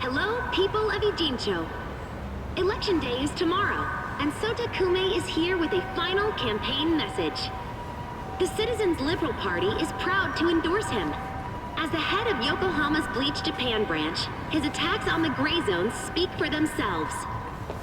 Hello, people of Ijincho. Election day is tomorrow, and Sota Kume is here with a final campaign message. The Citizens Liberal Party is proud to endorse him. As the head of Yokohama's Bleach Japan branch, his attacks on the gray zones speak for themselves.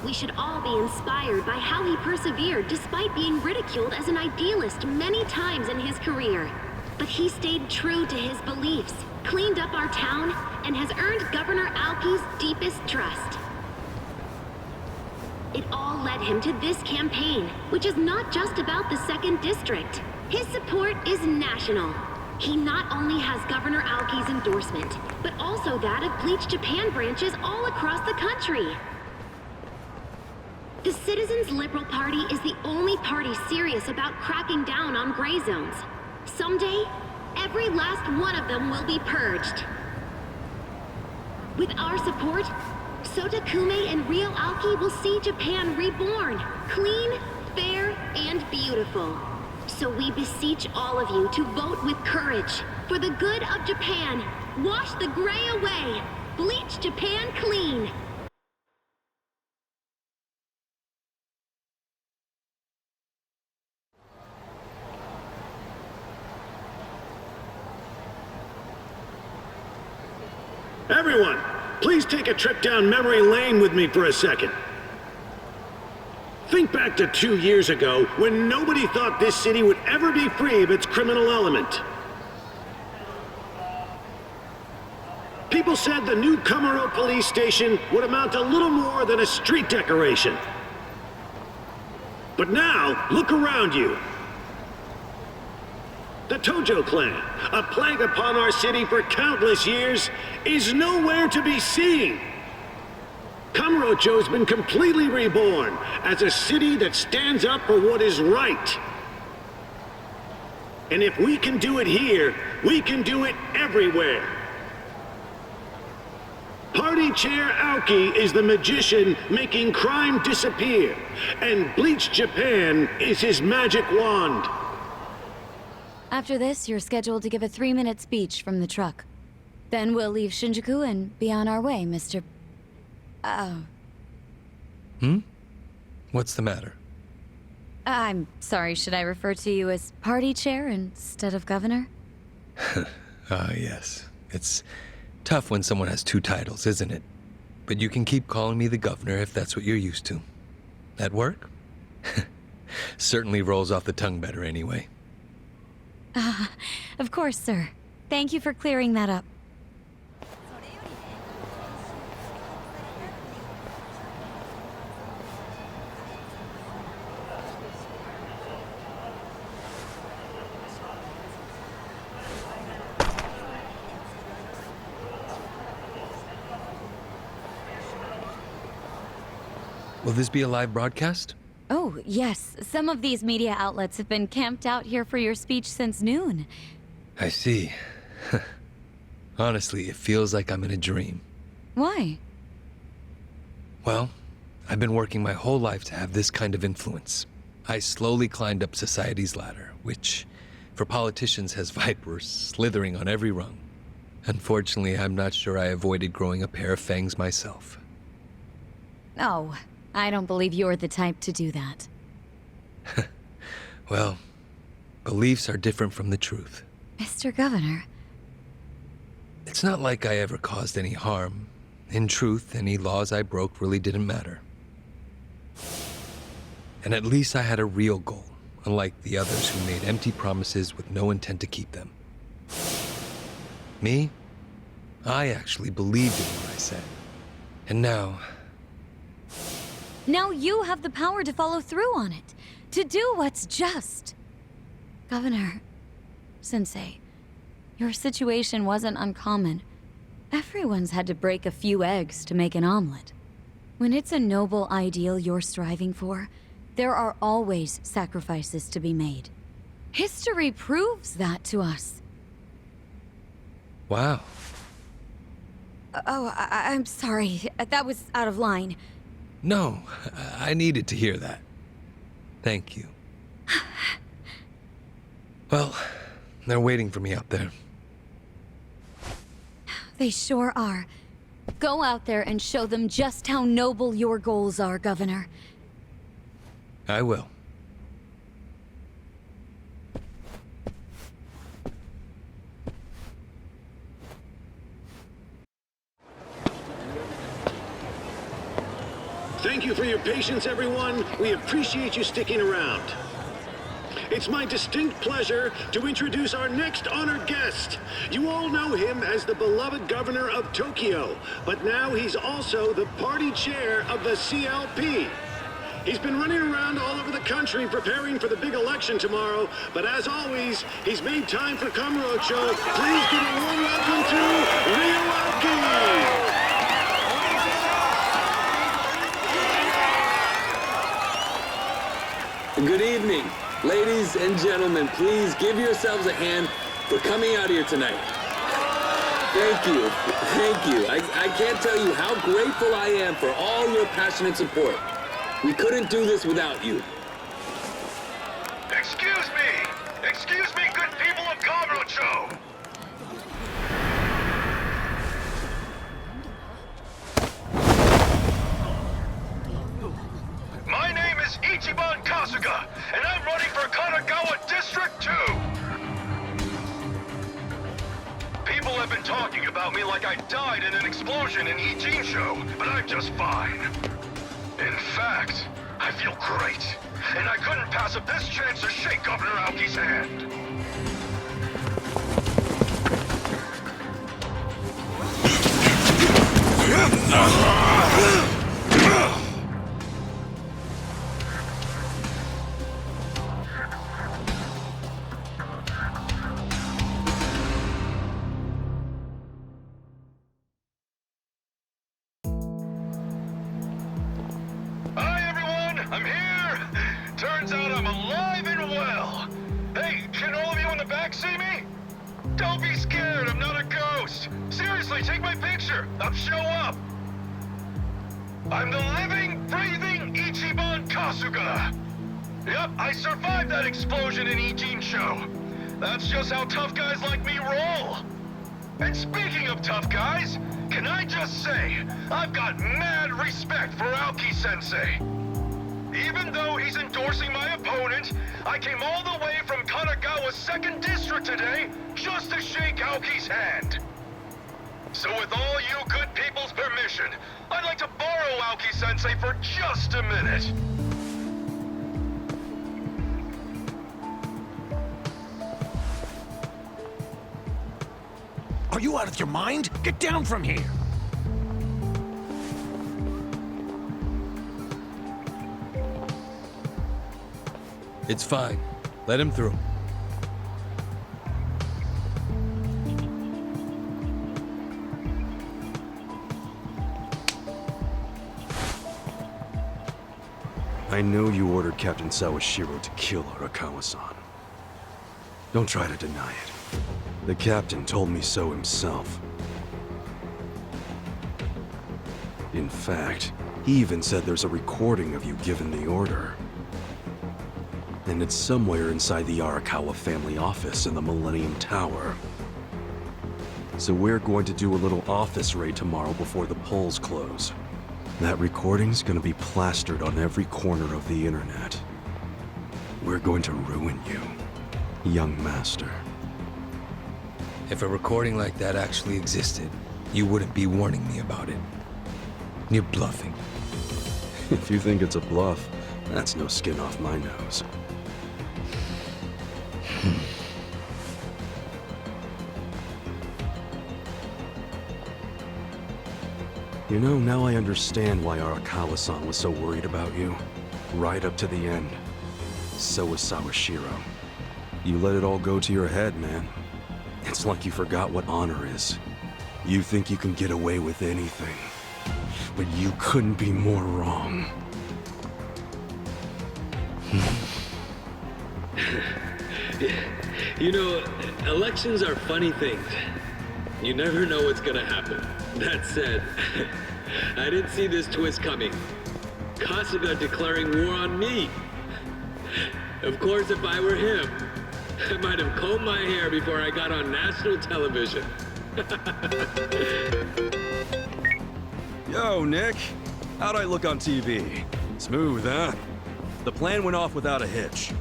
We should all be inspired by how he persevered despite being ridiculed as an idealist many times in his career. But he stayed true to his beliefs, cleaned up our town, and has earned Governor Aoki's deepest trust. It all led him to this campaign, which is not just about the 2nd District. His support is national. He not only has Governor Aoki's endorsement, but also that of Bleach Japan branches all across the country. The Citizens Liberal Party is the only party serious about cracking down on gray zones. Someday, every last one of them will be purged. With our support, Sota Kume and Ryo Aoki will see Japan reborn, clean, fair, and beautiful. So we beseech all of you to vote with courage. For the good of Japan, wash the gray away, bleach Japan clean. Everyone, please take a trip down memory lane with me for a second. Think back to 2 years ago, when nobody thought this city would ever be free of its criminal element. People said the new Kamuro police station would amount to little more than a street decoration. But now, look around you. The Tojo clan, a plague upon our city for countless years, is nowhere to be seen. Kamurocho's been completely reborn as a city that stands up for what is right. And if we can do it here, we can do it everywhere. Party Chair Aoki is the magician making crime disappear, and Bleach Japan is his magic wand. After this, you're scheduled to give a 3-minute speech from the truck. Then we'll leave Shinjuku and be on our way, Mr. What's the matter? I'm sorry, should I refer to you as party chair instead of governor? Yes. It's tough when someone has 2 titles, isn't it? But you can keep calling me the governor if that's what you're used to. That work? Certainly rolls off the tongue better anyway. Of course, sir. Thank you for clearing that up. Will this be a live broadcast? Oh, yes. Some of these media outlets have been camped out here for your speech since noon. I see. Honestly, it feels like I'm in a dream. Why? Well, I've been working my whole life to have this kind of influence. I slowly climbed up society's ladder, which, for politicians, has vipers slithering on every rung. Unfortunately, I'm not sure I avoided growing a pair of fangs myself. Oh, I don't believe you're the type to do that. Well, beliefs are different from the truth. Mr. Governor. It's not like I ever caused any harm. In truth, any laws I broke really didn't matter. And at least I had a real goal, unlike the others who made empty promises with no intent to keep them. Me? I actually believed in what I said. And now... Now you have the power to follow through on it, to do what's just. Governor, Sensei, your situation wasn't uncommon. Everyone's had to break a few eggs to make an omelet. When it's a noble ideal you're striving for, there are always sacrifices to be made. History proves that to us. Wow. Oh, I'm sorry. That was out of line. No, I needed to hear that. Thank you. Well, they're waiting for me out there. They sure are. Go out there and show them just how noble your goals are, Governor. I will. Thank you for your patience, everyone. We appreciate you sticking around. It's my distinct pleasure to introduce our next honored guest. You all know him as the beloved governor of Tokyo, but now he's also the party chair of the CLP. He's been running around all over the country preparing for the big election tomorrow, but as always, he's made time for Kamurocho. Please give a warm welcome to Ryuaki! Good evening. Ladies and gentlemen, please give yourselves a hand for coming out here tonight. Thank you. Thank you. I can't tell you how grateful I am for all your passionate support. We couldn't do this without you. Excuse me! Excuse me, good people of Kamurocho! My name is Ichiban Kasuga, and I'm running for Kanagawa District 2! People have been talking about me like I died in an explosion in Ijincho, but I'm just fine. In fact, I feel great, and I couldn't pass up this chance to shake Governor Aoki's hand. I'm here! Turns out I'm alive and well! Hey, can all of you in the back see me? Don't be scared, I'm not a ghost! Seriously, take my picture! I'll show up! I'm the living, breathing Ichiban Kasuga! Yep, I survived that explosion in Ijincho. That's just how tough guys like me roll! And speaking of tough guys, can I just say, I've got mad respect for Aoki-sensei! Even though he's endorsing my opponent, I came all the way from Kanagawa's 2nd District today just to shake Aoki's hand. So with all you good people's permission, I'd like to borrow Aoki-sensei for just a minute. Are you out of your mind? Get down from here! It's fine. Let him through. I know you ordered Captain Sawashiro to kill Arakawa-san. Don't try to deny it. The captain told me so himself. In fact, he even said there's a recording of you giving the order. And it's somewhere inside the Arakawa family office in the Millennium Tower. So we're going to do a little office raid tomorrow before the polls close. That recording's gonna be plastered on every corner of the internet. We're going to ruin you, young master. If a recording like that actually existed, you wouldn't be warning me about it. You're bluffing. If you think it's a bluff, that's no skin off my nose. You know, now I understand why Arakawa-san was so worried about you. Right up to the end. So was Sawashiro. You let it all go to your head, man. It's like you forgot what honor is. You think you can get away with anything. But you couldn't be more wrong. You know, elections are funny things. You never know what's gonna happen. That said, I didn't see this twist coming. Kasuga declaring war on me. Of course, if I were him, I might have combed my hair before I got on national television. Yo, Nick. How'd I look on TV? Smooth, huh? The plan went off without a hitch.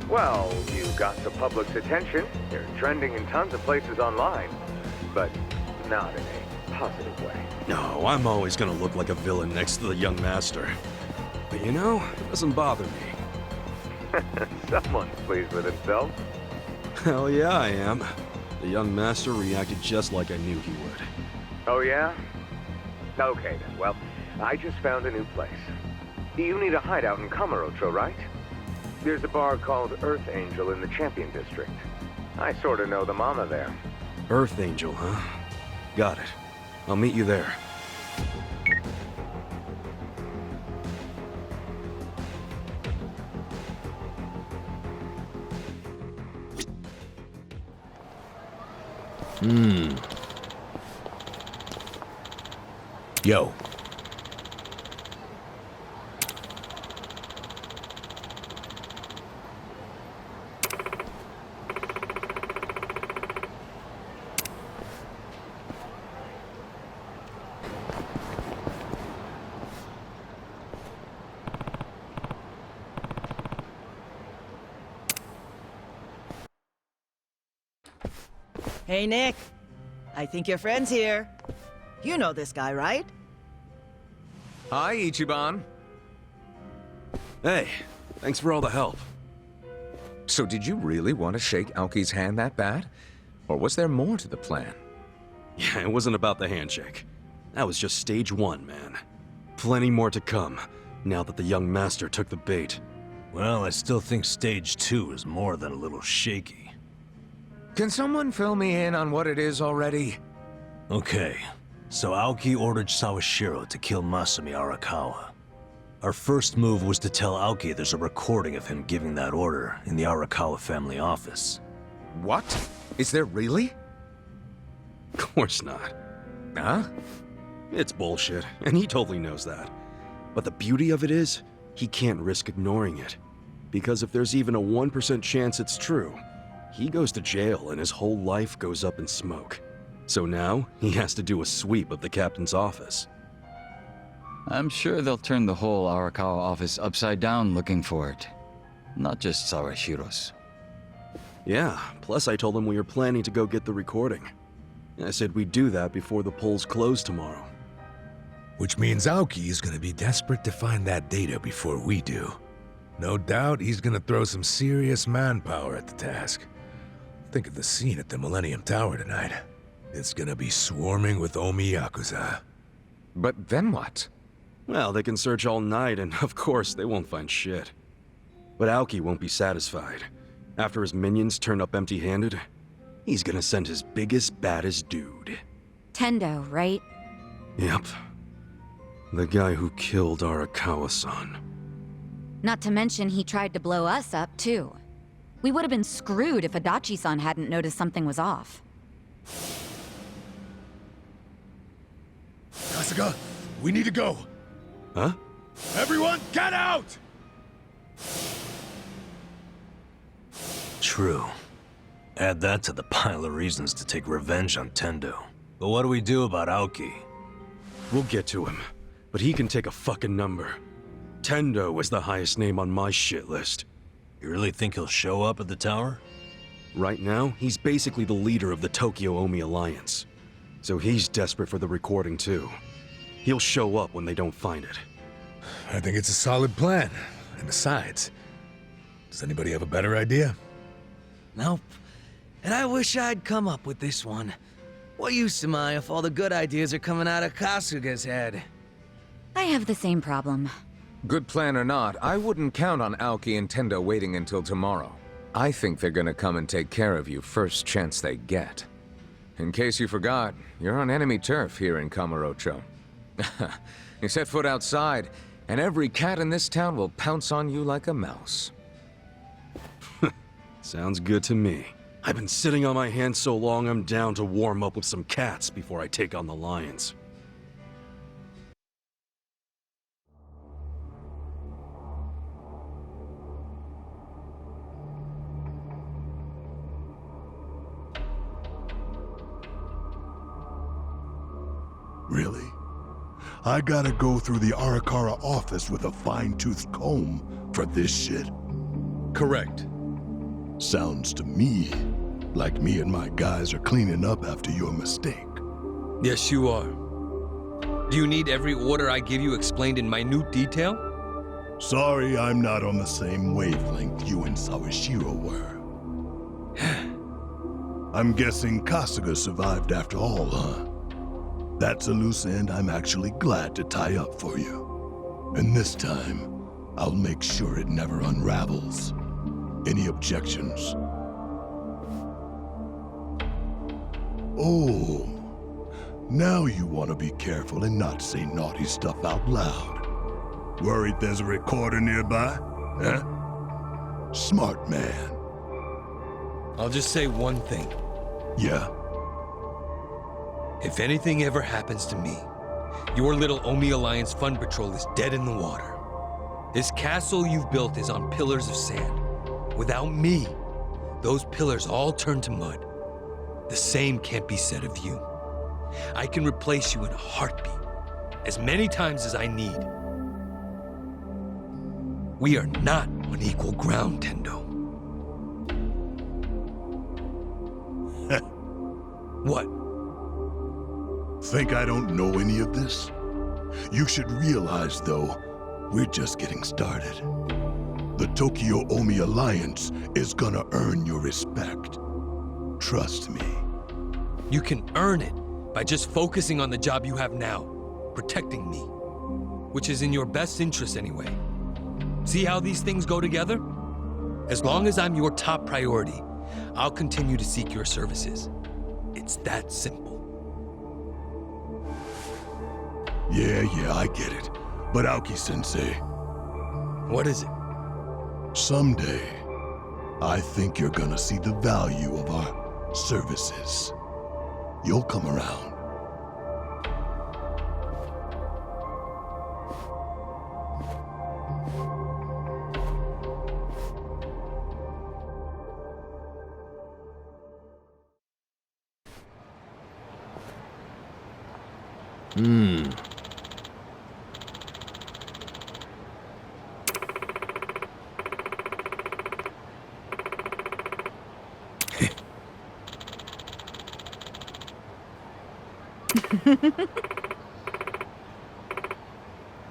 Well, you got the public's attention. You're trending in tons of places online. But not in a positive way. No, I'm always gonna look like a villain next to the young master. But you know, it doesn't bother me. Someone's pleased with himself. Hell yeah, I am. The young master reacted just like I knew he would. Oh, yeah? Okay, then. Well, I just found a new place. You need a hideout in Kamurocho, right? There's a bar called Earth Angel in the Champion District. I sort of know the mama there. Earth Angel, huh? Got it. I'll meet you there. Yo. Hey, Nick. I think your friend's here. You know this guy, right? Hi, Ichiban. Hey, thanks for all the help. So did you really want to shake Aoki's hand that bad? Or was there more to the plan? Yeah, it wasn't about the handshake. That was just stage one, man. Plenty more to come, now that the young master took the bait. Well, I still think stage 2 is more than a little shaky. Can someone fill me in on what it is already? Okay, so Aoki ordered Sawashiro to kill Masumi Arakawa. Our first move was to tell Aoki there's a recording of him giving that order in the Arakawa family office. What? Is there really? Of course not. Huh? It's bullshit, and he totally knows that. But the beauty of it is, he can't risk ignoring it. Because if there's even a 1% chance it's true, he goes to jail and his whole life goes up in smoke. So now, he has to do a sweep of the captain's office. I'm sure they'll turn the whole Arakawa office upside down looking for it. Not just Sawashiro's. Yeah, plus I told him we were planning to go get the recording. I said we'd do that before the polls close tomorrow. Which means Aoki is gonna be desperate to find that data before we do. No doubt he's gonna throw some serious manpower at the task. Think of the scene at the Millennium Tower tonight. It's gonna be swarming with Omi Yakuza. But then what? Well, they can search all night, and of course, they won't find shit. But Aoki won't be satisfied. After his minions turn up empty-handed, he's gonna send his biggest, baddest dude. Tendo, right? Yep. The guy who killed Arakawa-san. Not to mention he tried to blow us up, too. We would have been screwed if Adachi-san hadn't noticed something was off. Kasuga, we need to go. Huh? Everyone, get out! True. Add that to the pile of reasons to take revenge on Tendo. But what do we do about Aoki? We'll get to him, but he can take a fucking number. Tendo is the highest name on my shit list. You really think he'll show up at the tower? Right now, he's basically the leader of the Tokyo Omi Alliance. So he's desperate for the recording too. He'll show up when they don't find it. I think it's a solid plan. And besides, does anybody have a better idea? Nope. And I wish I'd come up with this one. What use am I if all the good ideas are coming out of Kasuga's head? I have the same problem. Good plan or not, I wouldn't count on Aoki and Tendo waiting until tomorrow. I think they're gonna come and take care of you first chance they get. In case you forgot, you're on enemy turf here in Kamurocho. You set foot outside, and every cat in this town will pounce on you like a mouse. Sounds good to me. I've been sitting on my hands so long I'm down to warm up with some cats before I take on the lions. Really? I gotta go through the Arakawa office with a fine-tooth comb for this shit. Correct. Sounds to me like me and my guys are cleaning up after your mistake. Yes, you are. Do you need every order I give you explained in minute detail? Sorry, I'm not on the same wavelength you and Sawashiro were. I'm guessing Kasuga survived after all, huh? That's a loose end I'm actually glad to tie up for you. And this time, I'll make sure it never unravels. Any objections? Oh, now you want to be careful and not say naughty stuff out loud. Worried there's a recorder nearby? Huh? Smart man. I'll just say one thing. Yeah? If anything ever happens to me, your little Omi Alliance Fund Patrol is dead in the water. This castle you've built is on pillars of sand. Without me, those pillars all turn to mud. The same can't be said of you. I can replace you in a heartbeat, as many times as I need. We are not on equal ground, Tendo. What? Think I don't know any of this? You should realize, though, we're just getting started. The Tokyo Omi Alliance is gonna earn your respect. Trust me. You can earn it by just focusing on the job you have now, protecting me, which is in your best interest anyway. See how these things go together? As long as I'm your top priority, I'll continue to seek your services. It's that simple. Yeah, I get it. But Aoki-sensei... What is it? Someday, I think you're gonna see the value of our services. You'll come around.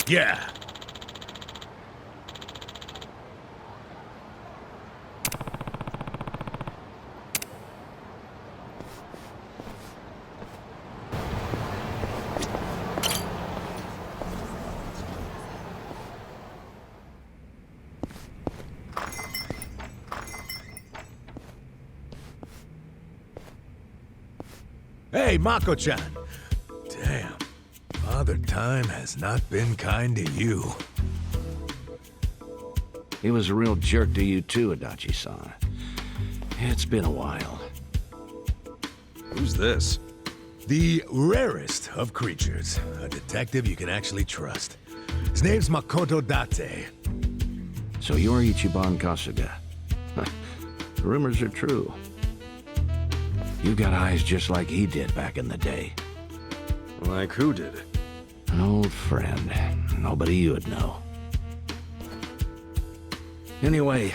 Yeah. Hey, Mako-chan. Damn. Father Time has not been kind to you. He was a real jerk to you too, Adachi-san. It's been a while. Who's this? The rarest of creatures. A detective you can actually trust. His name's Makoto Date. So you're Ichiban Kasuga. The rumors are true. You got eyes just like he did back in the day. Like who did? An old friend. Nobody you'd know. Anyway,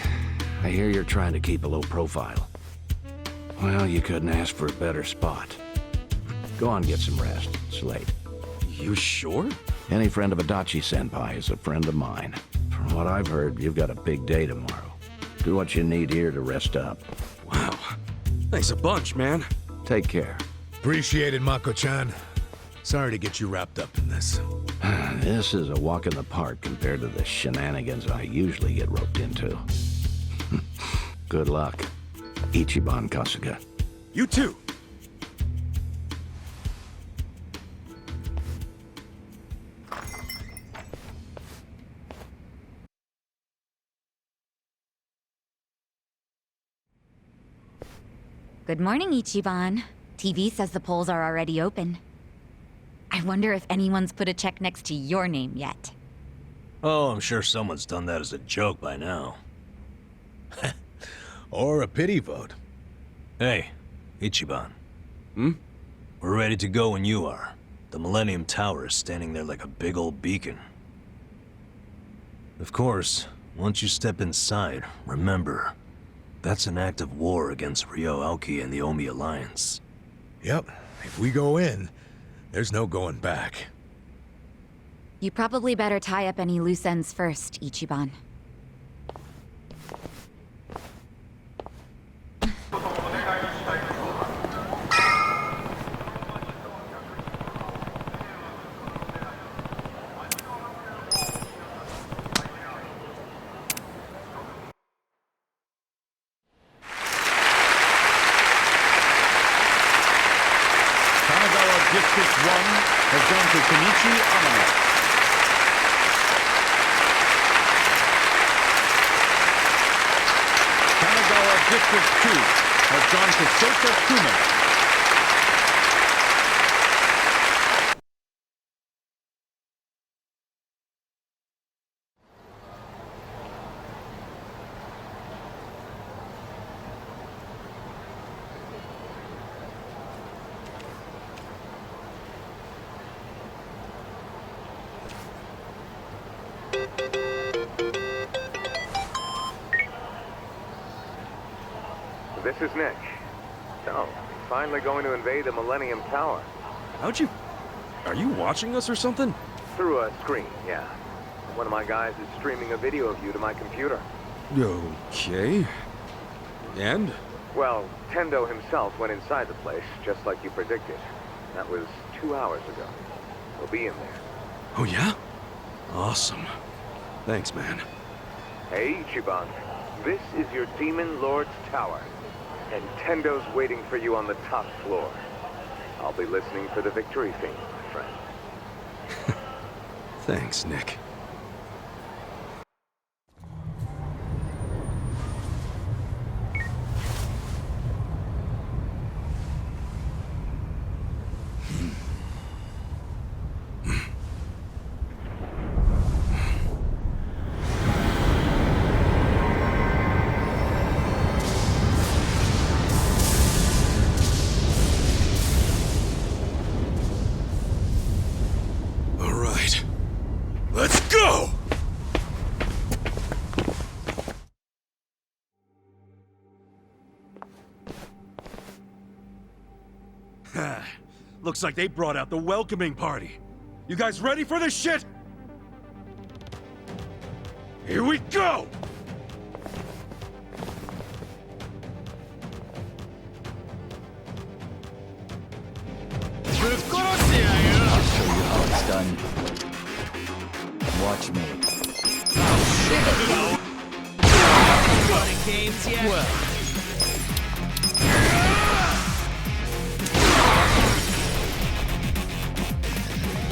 I hear you're trying to keep a low profile. Well, you couldn't ask for a better spot. Go on, get some rest. It's late. You sure? Any friend of Adachi-senpai is a friend of mine. From what I've heard, you've got a big day tomorrow. Do what you need here to rest up. Wow. Thanks a bunch, man. Take care. Appreciate it, Mako-chan. Sorry to get you wrapped up in this. This is a walk in the park compared to the shenanigans I usually get roped into. Good luck, Ichiban Kasuga. You too. Good morning, Ichiban. TV says the polls are already open. I wonder if anyone's put a check next to your name yet. Oh, I'm sure someone's done that as a joke by now. Or a pity vote. Hey, Ichiban. We're ready to go when you are. The Millennium Tower is standing there like a big old beacon. Of course, once you step inside, remember, that's an act of war against Ryo Aoki and the Omi Alliance. Yep, if we go in, there's no going back. You probably better tie up any loose ends first, Ichiban. District 1 has gone to Kenichi Amano. Kanagawa District 2 has gone to Sota Kume. This is Nick. So, finally going to invade the Millennium Tower. How'd you... Are you watching us or something? Through a screen, yeah. One of my guys is streaming a video of you to my computer. Okay. And? Well, Tendo himself went inside the place, just like you predicted. That was 2 hours ago. He'll be in there. Oh yeah? Awesome. Thanks, man. Hey, Ichiban. This is your Demon Lord's Tower. And Tendo's waiting for you on the top floor. I'll be listening for the victory theme, my friend. Thanks, Nick. Let's go! Looks like they brought out the welcoming party. You guys ready for this shit? Here we go! I'll show you how it's done. Watch me. Running games yet? Well.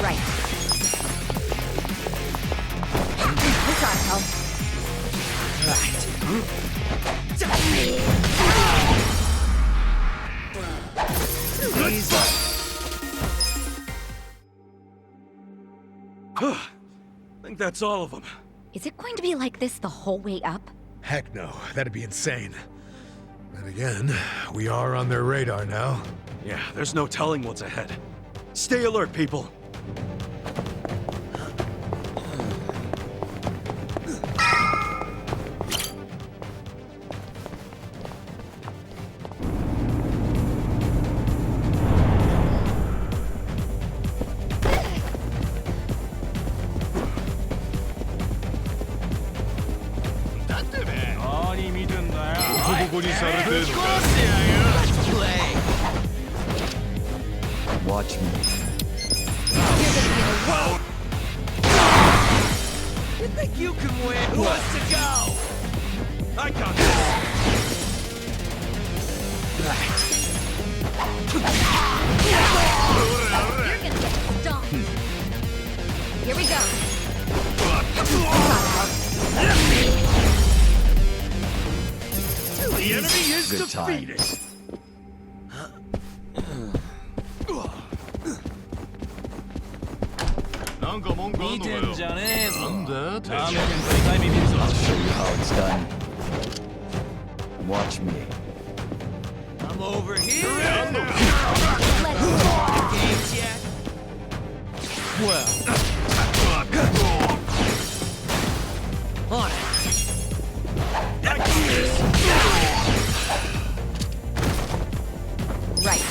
Right. It's on, Hel. I think that's all of them. Is it going to be like this the whole way up? Heck no, that'd be insane. And again, we are on their radar now. Yeah, there's no telling what's ahead. Stay alert, people. Watch me. You think you can win? Who wants to go? I got this. You're gonna get stomped. Here we go. The enemy is Good defeated. times. I'll show you how it's done. Watch me. I'm over here. Let's go. Games yet? On it. Right.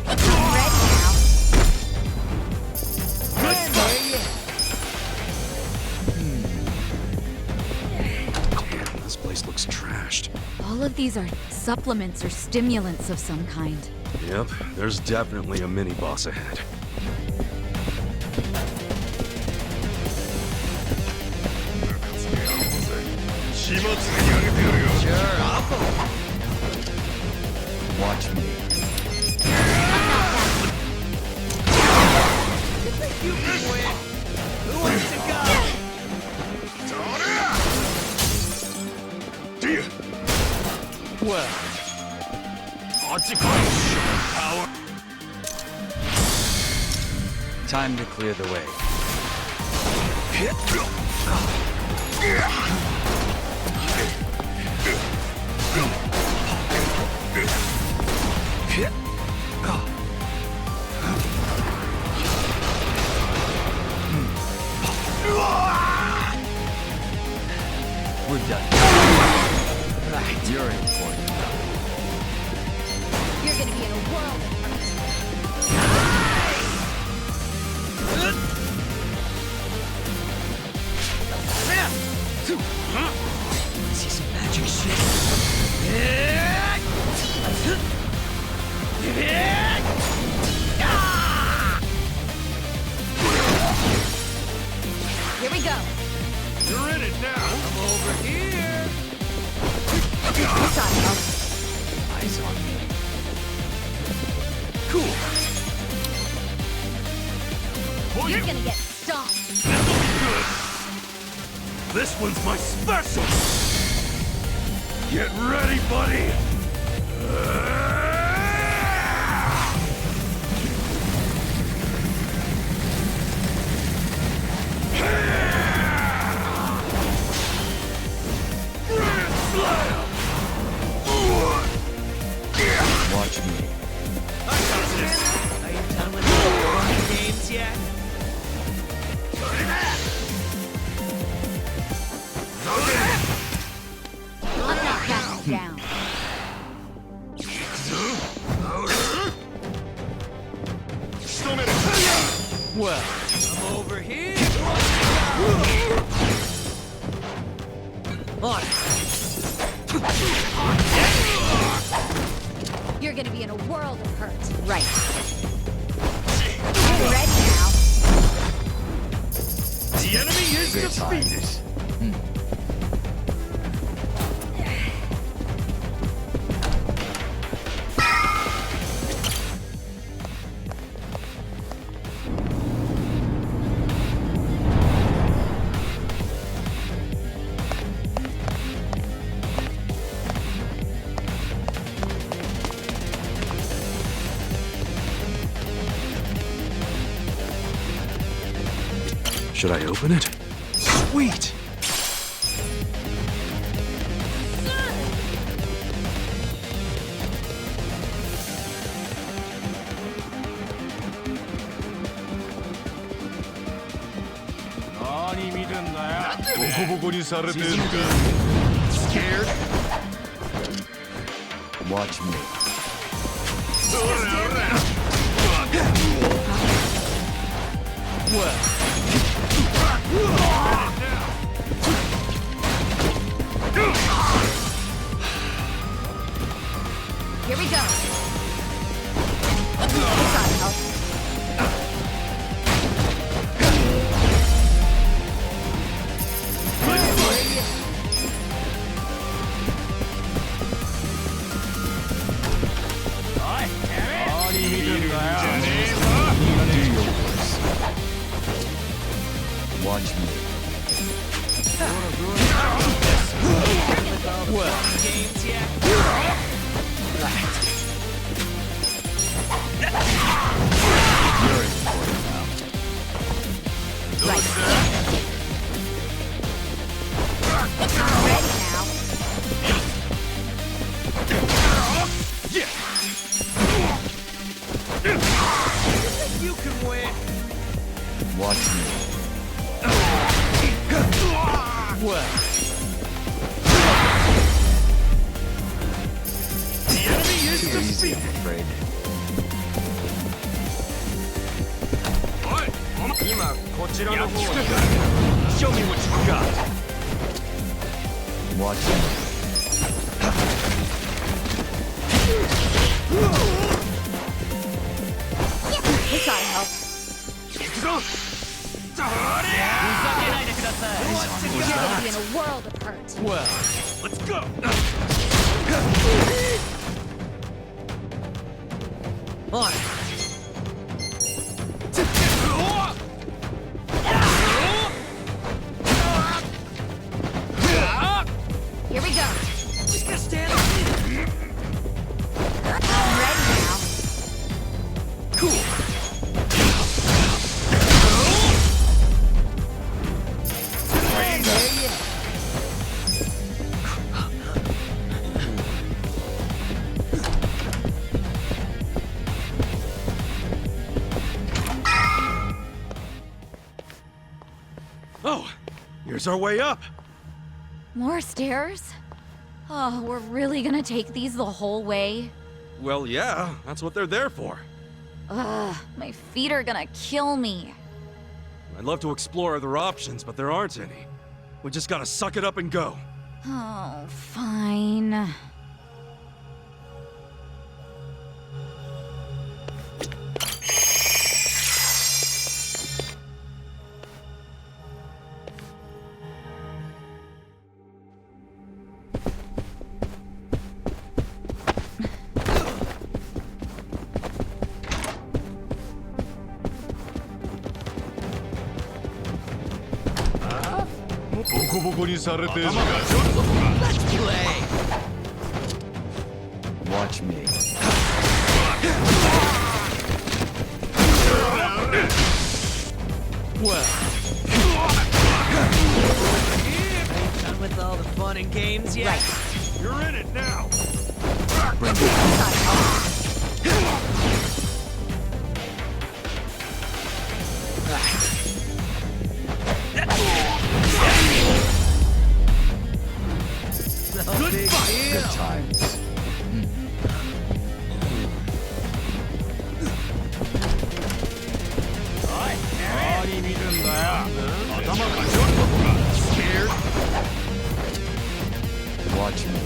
I'm ready now. Damn, this place looks trashed. All of these are supplements or stimulants of some kind. Yep, there's definitely a mini-boss ahead. Sure, I'll go. Watch me. You think you can win? Who wants to go? Well. Time to clear the way. We're done. Right. You're in for it. You're gonna be in a world of See some magic shit. Here we go. You're in it now. I'm over here. This ought to help. Eyes on me. Cool. You're gonna get stomped. This one's my special! Get ready, buddy! Watch me. I got this. Are you done with the funny games yet? I'm not backing down. Well, I'm over here. On it. You're gonna be in a world of hurt. Right. I'm ready now. The enemy is Good defeated! times. Should I open it? Sweet! Scared? Watch me. Well. Here we go. This ought to help. Watch me. Well. Games yet? Right. You're in for it now. Right. I'm ready now. You think you can win? easy, I'm afraid. Show me what you got. Watch it. This ought to help. You're gonna be in a world of hurt. Well, let's go. On. Here we go. Just gonna stand I'm ready now. cool. Oh, here's our way up. More stairs? Oh, we're really gonna take these the whole way? Well, yeah, that's what they're there for. Ugh, my feet are gonna kill me. I'd love to explore other options, but there aren't any. We just gotta suck it up and go. Oh, fine. Let's play. Watch me. Well. Ain't done with all the fun and games yet. Right. You're in it now. Bring it. No big deal. Good times. Scared? Watch me.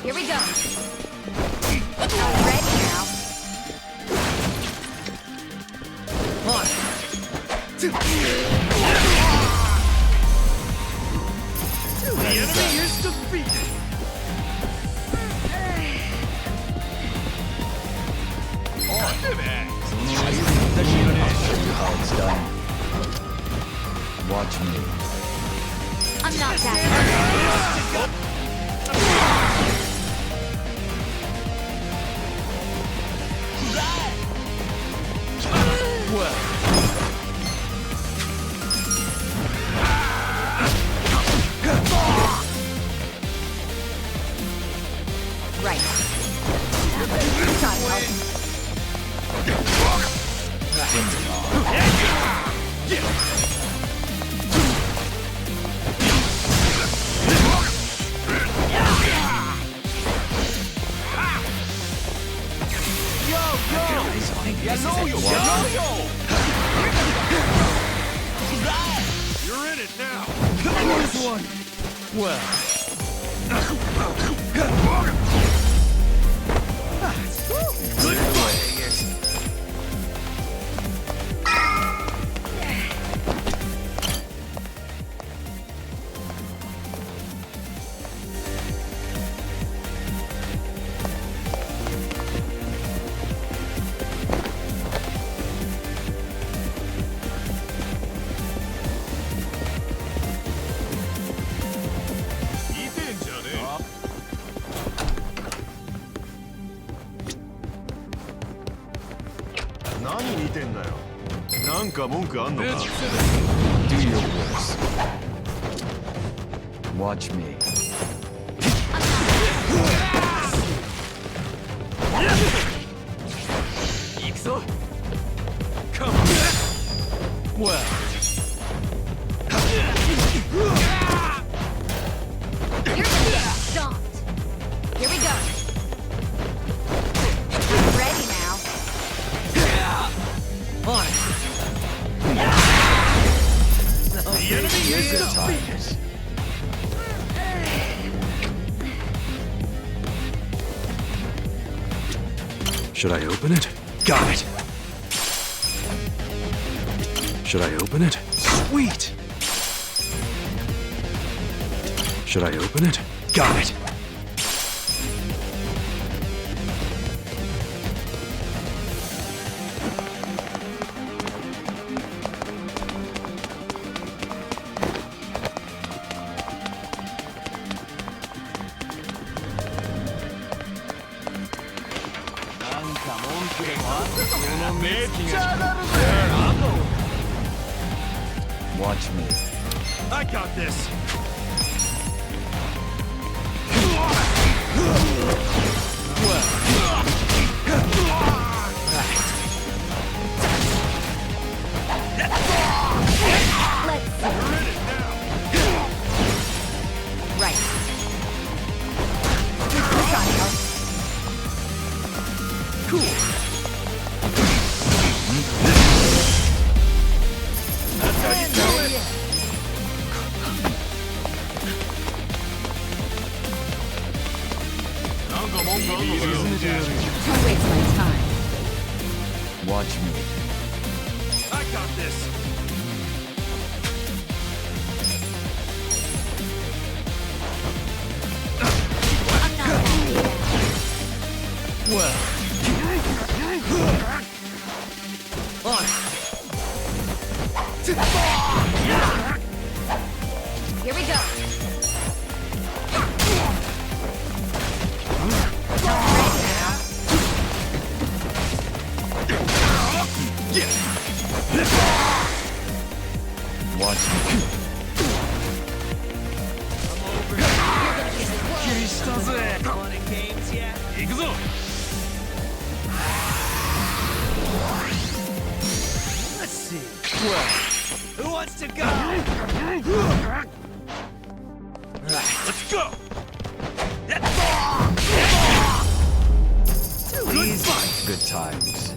Here we go. I'm ready now. On. The enemy is defeated. I'll show you how it's done. Watch me. I'm not that Right. Try to help. You're in it now. Well. Good fight. Do your worst. Watch me. Come on. Well. You're stomped. Here we go. I'm ready now. On it. The enemy is defeated. Should I open it? Got it. Should I open it? Sweet! Should I open it? Got it. Watch me. I got this. Right. Cool. That's how you do it. Don't waste my time. Watch me. I got this. Well. On it. Here we go. Watch me. Fun and games, yeah? Let's see. Well, who wants to go? Right, let's go. Good fight. Good times.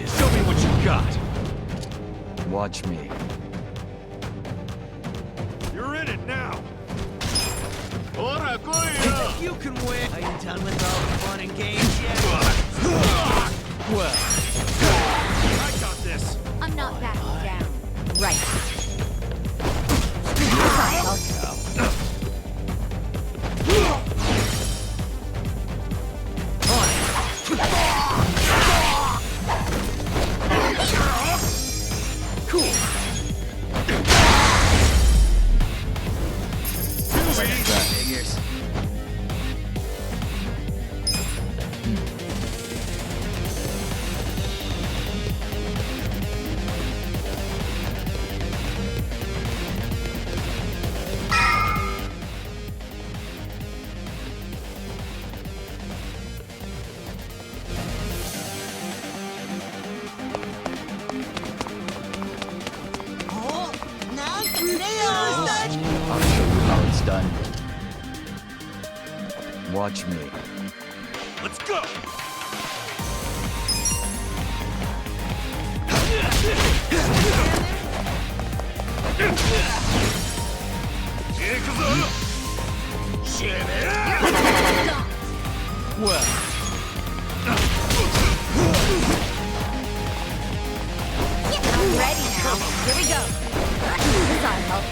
Show me what you got. Watch me. You're in it now. You can win. Are you done with all the fun and games yet? Well, I got this. I'm not backing down. Right. Cool. Figures. I'll show you how it's done. Watch me. Let's go. Well. I'm ready now. Here we go. This ought to help.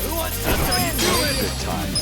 Who wants to do it? Good times.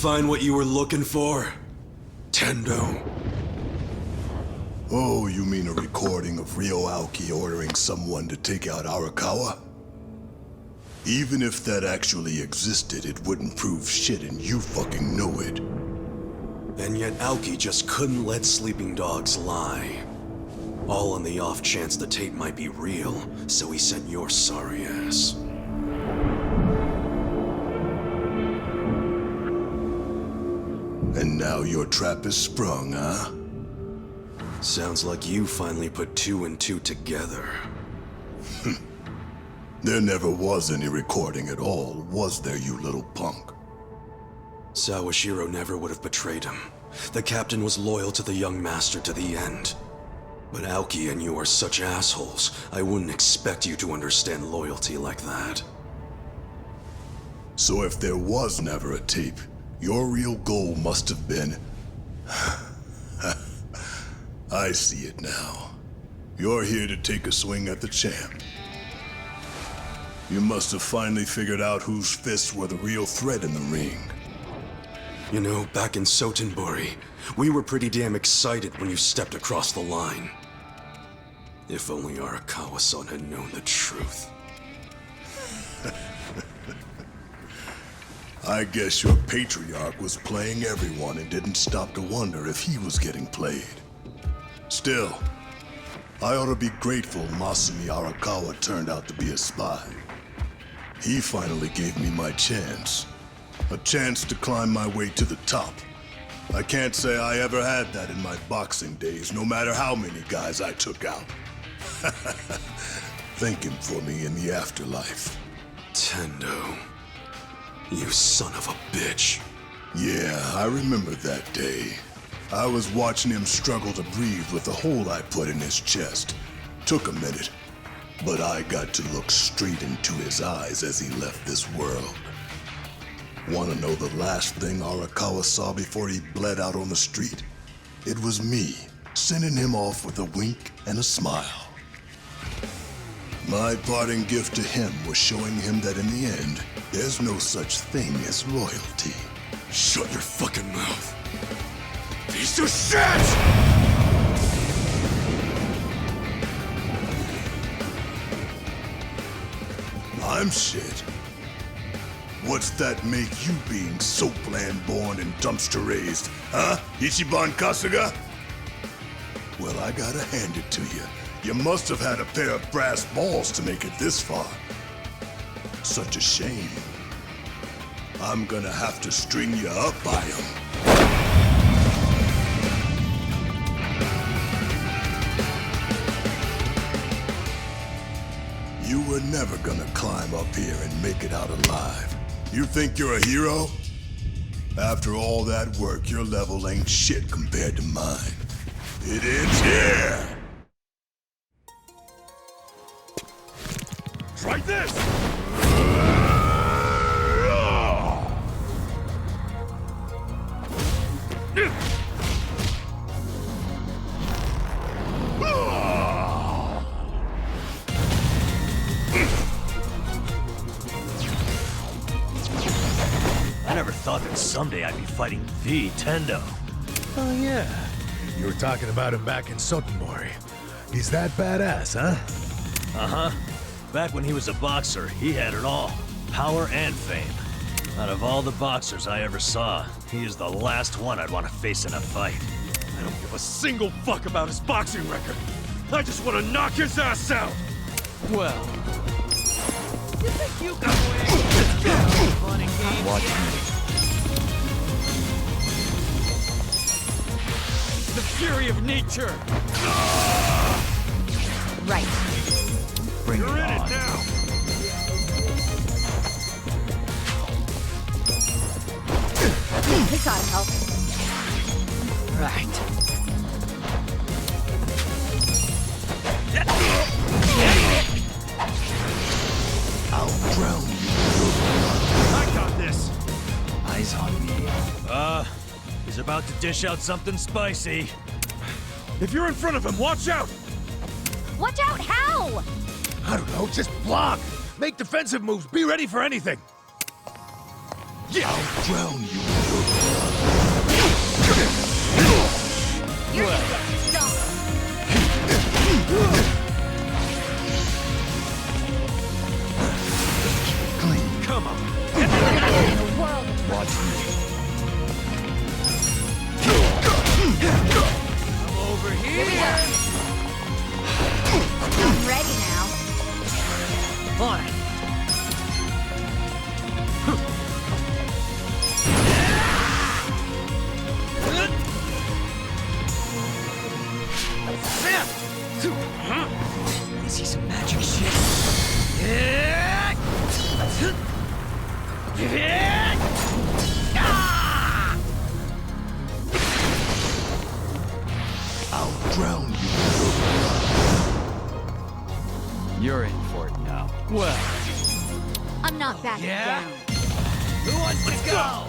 find what you were looking for? Tendo. Oh, you mean a recording of Ryo Aoki ordering someone to take out Arakawa? Even if that actually existed, it wouldn't prove shit and you fucking know it. And yet Aoki just couldn't let sleeping dogs lie. All on the off chance the tape might be real, so he sent your sorry ass. And now your trap is sprung, huh? Sounds like you finally put 2 and 2 together. There never was any recording at all, was there, you little punk? Sawashiro never would have betrayed him. The captain was loyal to the young master to the end. But Aoki and you are such assholes, I wouldn't expect you to understand loyalty like that. So if there was never a tape, your real goal must have been... I see it now. You're here to take a swing at the champ. You must have finally figured out whose fists were the real threat in the ring. You know, back in Sotenbori, we were pretty damn excited when you stepped across the line. If only Arakawa-san had known the truth. I guess your patriarch was playing everyone and didn't stop to wonder if he was getting played. Still, I ought to be grateful Masumi Arakawa turned out to be a spy. He finally gave me my chance. A chance to climb my way to the top. I can't say I ever had that in my boxing days, no matter how many guys I took out. Thank him for me in the afterlife. Tendo. You son of a bitch. Yeah, I remember that day. I was watching him struggle to breathe with the hole I put in his chest. Took a minute, but I got to look straight into his eyes as he left this world. Want to know the last thing Arakawa saw before he bled out on the street? It was me, sending him off with a wink and a smile. My parting gift to him was showing him that in the end, there's no such thing as loyalty. Shut your fucking mouth. Piece of shit! I'm shit. What's that make you being so bland-born and dumpster-raised, huh, Ichiban Kasuga? Well, I gotta hand it to you. You must have had a pair of brass balls to make it this far. Such a shame. I'm gonna have to string you up by 'em. You were never gonna climb up here and make it out alive. You think you're a hero? After all that work, your level ain't shit compared to mine. It ends here! Try this! I never thought that someday I'd be fighting the Tendo. Oh yeah, you were talking about him back in Sotenbori. He's that badass, huh? Uh-huh. Back when he was a boxer, he had it all. Power and fame. Out of all the boxers I ever saw, he is the last one I'd want to face in a fight. I don't give a single fuck about his boxing record. I just want to knock his ass out! Well... You think you got away? Fun and games. Watch me. The fury of nature! Right. Bring You're it in on. it now! This gotta help. Right. I'll drown you. I got this! Eyes on me. He's about to dish out something spicy. If you're in front of him, watch out! Watch out, how? I don't know, just block! Make defensive moves, be ready for anything! I'll drown you. You're gonna get stomped. Clean. Come on. You're gonna get in a world of Watch me. I'm over Here we here. go. I'm ready now. Fine. I see some magic shit. I'll drown you. You're in for it now. Well, I'm not backing Yeah? down. who wants to go?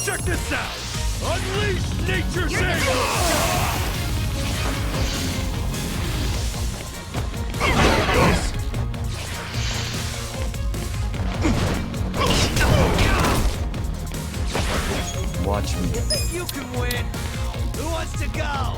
Check this out! Unleash nature's Watch me. You think you can win? Who wants to go?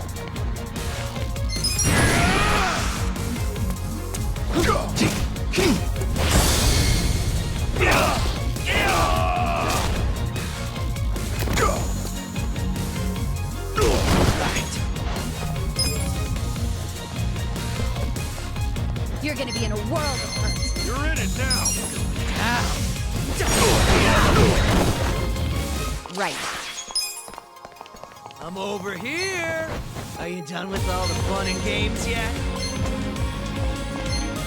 You're gonna be in a world of hurt. You're in it now! Right. I'm over here. Are you done with all the fun and games yet?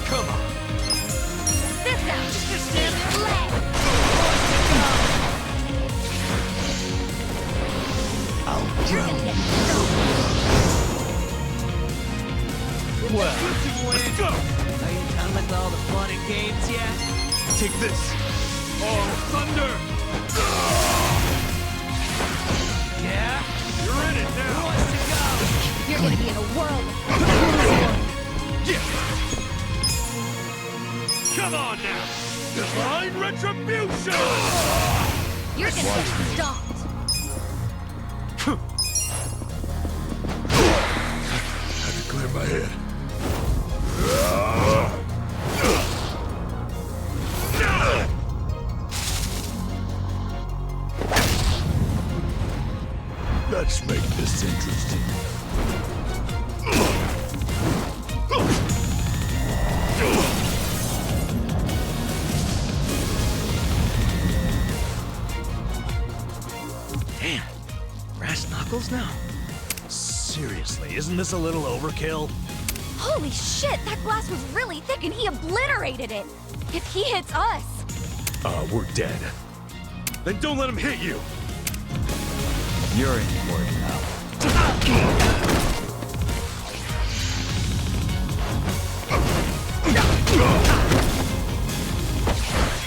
Come on. This out. Just stand there. Leg. I'll You're drown gonna you. get stomped. Well, let's go. Are you done with all the fun and games yet? Take this! Oh, thunder! Yeah? You're in it Who now! wants to go? You're gonna be in a world of Come on now! Divine retribution! You're gonna get stomped. I have to clear my head. Let's make this interesting. Damn. Brass knuckles now? Seriously, isn't this a little overkill? Holy shit, that glass was really thick and he obliterated it. If he hits us. We're dead. Then don't let him hit you! You're in for it now.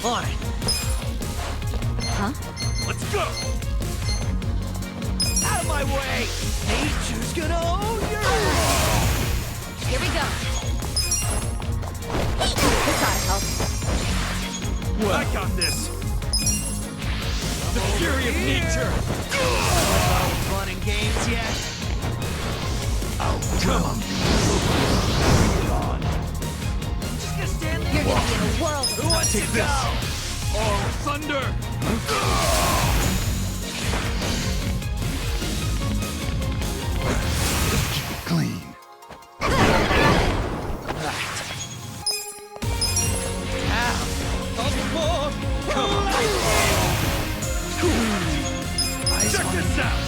Fine. Huh? Let's go! Out of my way! Nature's gonna own you! Here we go. This ought to help. I got this! The fury of nature! All the fun and games yet? I'll drown you. Just gonna stand there. You're gonna be in a world of Who wants to go? Oh, thunder! Clean. Check this out!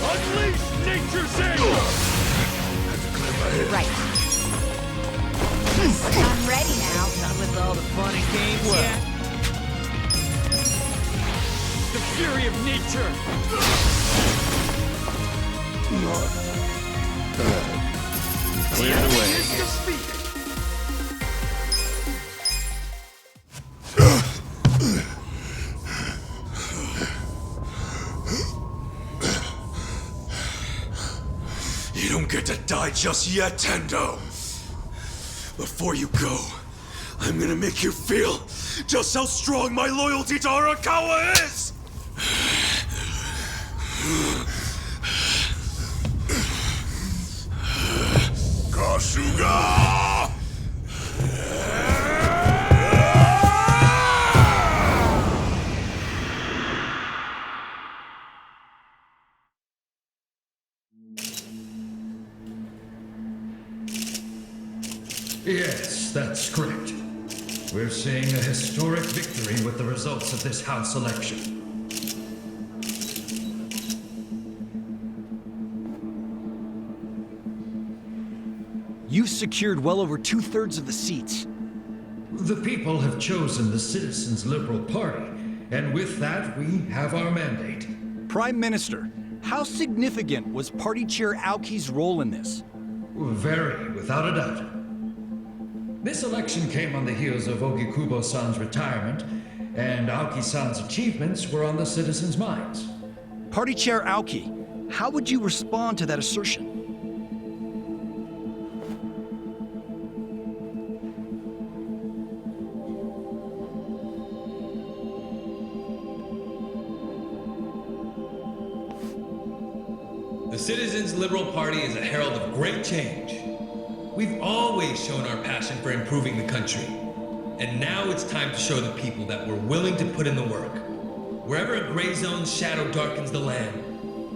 Unleash nature's anger! Right. I'm ready now. Done with all the fun and games yet? The fury of nature! Clear the way. You don't get to die just yet, Tendo. Before you go, I'm gonna make you feel just how strong my loyalty to Arakawa is! Kasuga! Yes, that's correct. We're seeing a historic victory with the results of this House election. You secured well over 2/3 of the seats. The people have chosen the Citizens Liberal Party, and with that, we have our mandate. Prime Minister, how significant was Party Chair Aoki's role in this? Very, without a doubt. This election came on the heels of Ogikubo-san's retirement, and Aoki-san's achievements were on the citizens' minds. Party Chair Aoki, how would you respond to that assertion? The Citizens Liberal Party is a herald of great change. We've always shown our passion for improving the country. And now it's time to show the people that we're willing to put in the work. Wherever a gray zone's shadow darkens the land,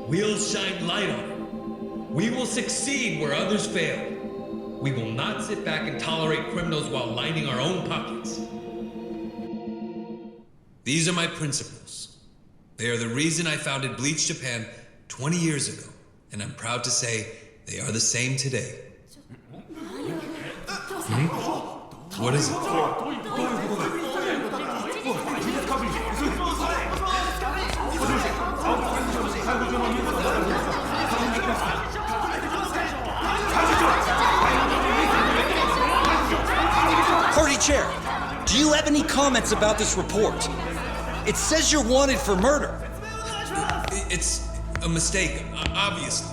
we'll shine light on it. We will succeed where others fail. We will not sit back and tolerate criminals while lining our own pockets. These are my principles. They are the reason I founded Bleach Japan 20 years ago, and I'm proud to say they are the same today. What is it? Party Chair, do you have any comments about this report? It says you're wanted for murder. It's a mistake, obviously.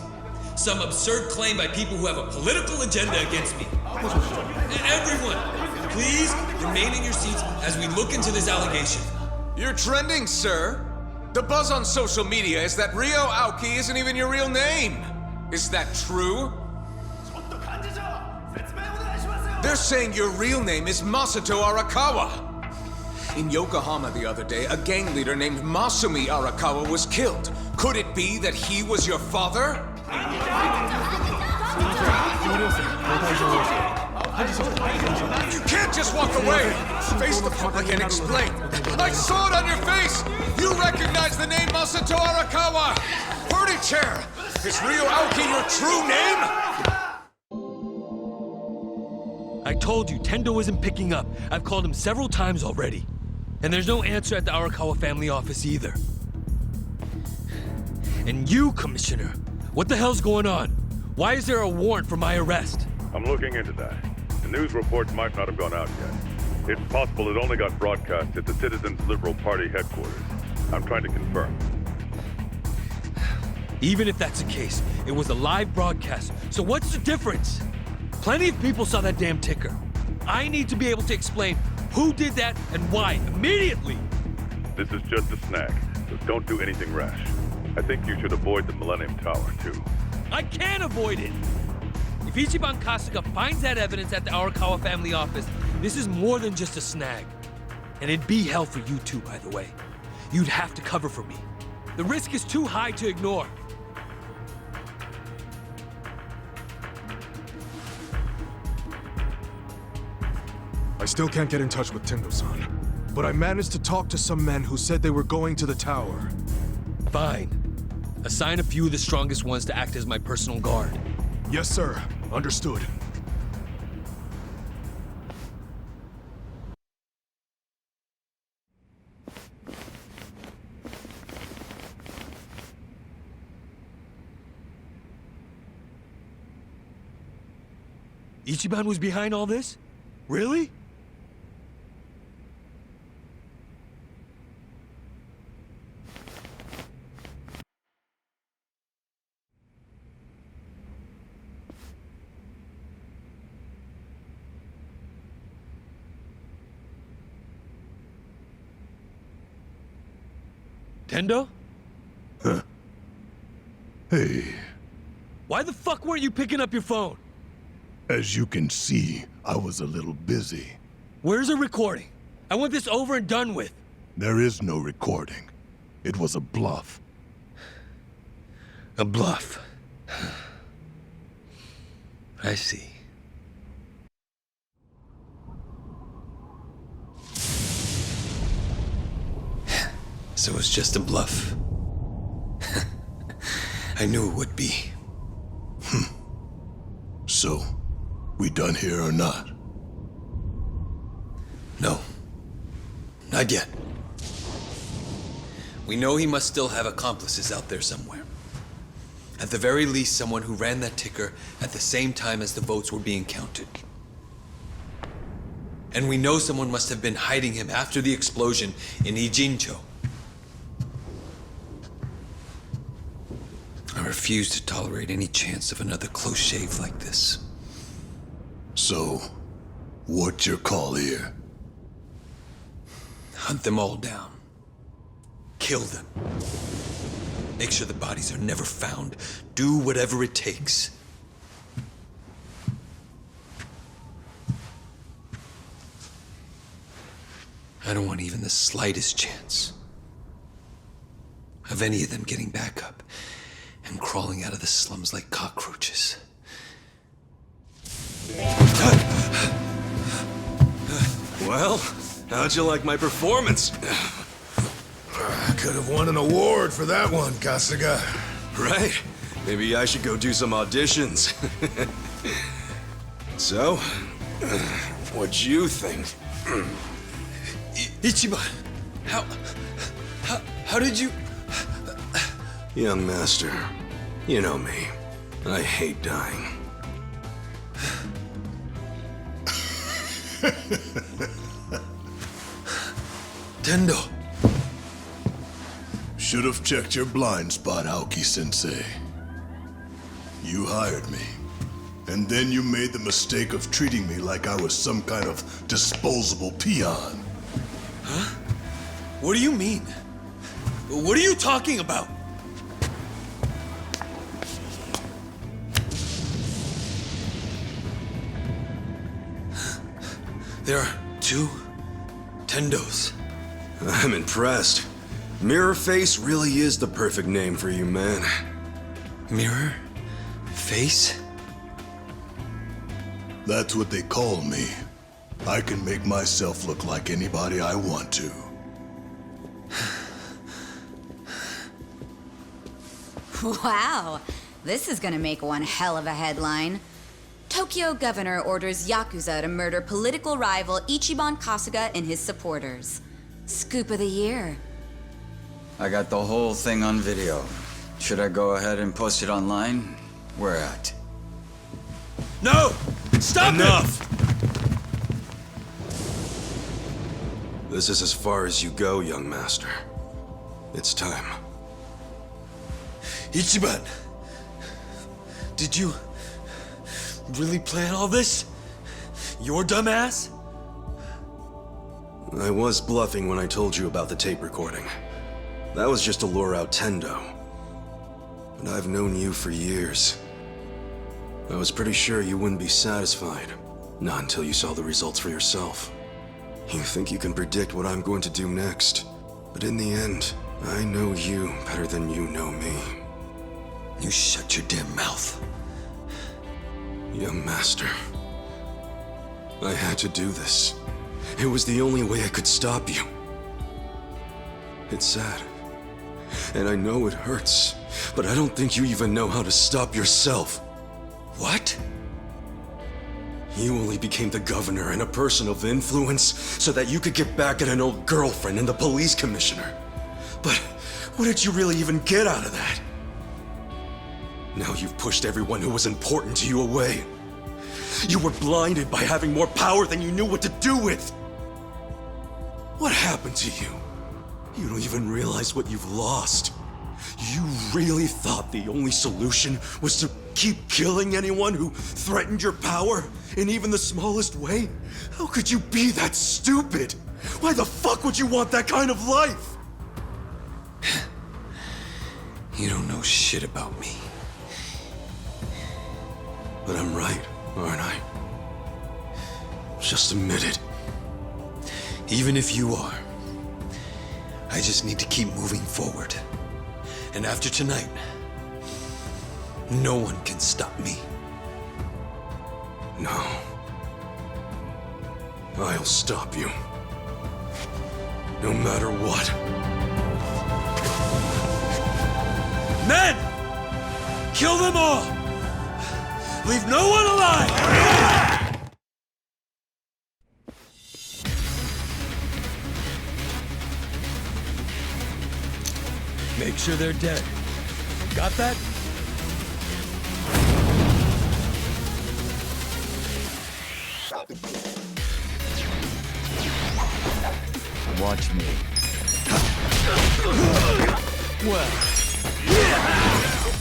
Some absurd claim by people who have a political agenda against me. Everyone, please remain in your seats as we look into this allegation. You're trending, sir. The buzz on social media is that Ryo Aoki isn't even your real name. Is that true? They're saying your real name is Masato Arakawa. In Yokohama the other day, a gang leader named Masumi Arakawa was killed. Could it be that he was your father? You can't just walk away! Face the public and explain! I saw it on your face! You recognize the name Masato Arakawa! Party Chair! Is Ryo Aoki your true name? I told you, Tendo isn't picking up. I've called him several times already. And there's no answer at the Arakawa family office either. And you, Commissioner, what the hell's going on? Why is there a warrant for my arrest? I'm looking into that. The news reports might not have gone out yet. It's possible it only got broadcast at the Citizens Liberal Party headquarters. I'm trying to confirm. Even if that's the case, it was a live broadcast, so what's the difference? Plenty of people saw that damn ticker. I need to be able to explain who did that and why, immediately! This is just a snag, so don't do anything rash. I think you should avoid the Millennium Tower, too. I can't avoid it! If Ichiban Kasuga finds that evidence at the Arakawa family office, this is more than just a snag. And it'd be hell for you too, by the way. You'd have to cover for me. The risk is too high to ignore. I still can't get in touch with Tendo-san, but I managed to talk to some men who said they were going to the tower. Fine. Assign a few of the strongest ones to act as my personal guard. Yes, sir. Understood. Ichiban was behind all this? Really? Tendo? Huh. Hey. Why the fuck weren't you picking up your phone? As you can see, I was a little busy. Where's a recording? I want this over and done with. There is no recording. It was a bluff. A bluff. I see. So it's just a bluff. I knew it would be. So, we done here or not? No. Not yet. We know he must still have accomplices out there somewhere. At the very least, someone who ran that ticker at the same time as the votes were being counted. And we know someone must have been hiding him after the explosion in Ijincho. I refuse to tolerate any chance of another close shave like this. So, what's your call here? Hunt them all down. Kill them. Make sure the bodies are never found. Do whatever it takes. I don't want even the slightest chance of any of them getting back up and crawling out of the slums like cockroaches. Well, how'd you like my performance? I could have won an award for that one, Kasuga. Right? Maybe I should go do some auditions. So, what'd you think? Ichiban, how did you... Young master, you know me. I hate dying. Tendo. Should have checked your blind spot, Aoki-sensei. You hired me. And then you made the mistake of treating me like I was some kind of disposable peon. Huh? What do you mean? What are you talking about? There are 2 Tendos. I'm impressed. Mirror Face really is the perfect name for you, man. Mirror? Face? That's what they call me. I can make myself look like anybody I want to. Wow, this is gonna make one hell of a headline. Tokyo governor orders Yakuza to murder political rival Ichiban Kasuga and his supporters. Scoop of the year. I got the whole thing on video. Should I go ahead and post it online? Where at? No! Stop Enough! This is as far as you go, young master. It's time. Ichiban! Did you really plan all this? Your dumbass? I was bluffing when I told you about the tape recording. That was just to lure out Tendo. But I've known you for years. I was pretty sure you wouldn't be satisfied. Not until you saw the results for yourself. You think you can predict what I'm going to do next. But in the end, I know you better than you know me. You shut your damn mouth. Young master. I had to do this. It was the only way I could stop you. It's sad. And I know it hurts, but I don't think you even know how to stop yourself. What? You only became the governor and a person of influence so that you could get back at an old girlfriend and the police commissioner. But what did you really even get out of that? Now you've pushed everyone who was important to you away. You were blinded by having more power than you knew what to do with. What happened to you? You don't even realize what you've lost. You really thought the only solution was to keep killing anyone who threatened your power in even the smallest way? How could you be that stupid? Why the fuck would you want that kind of life? You don't know shit about me. But I'm right, aren't I? Just admit it. Even if you are, I just need to keep moving forward. And after tonight, no one can stop me. No. I'll stop you. No matter what. Men! Kill them all! Leave no one alive! Make sure they're dead. Got that? Watch me. Well. You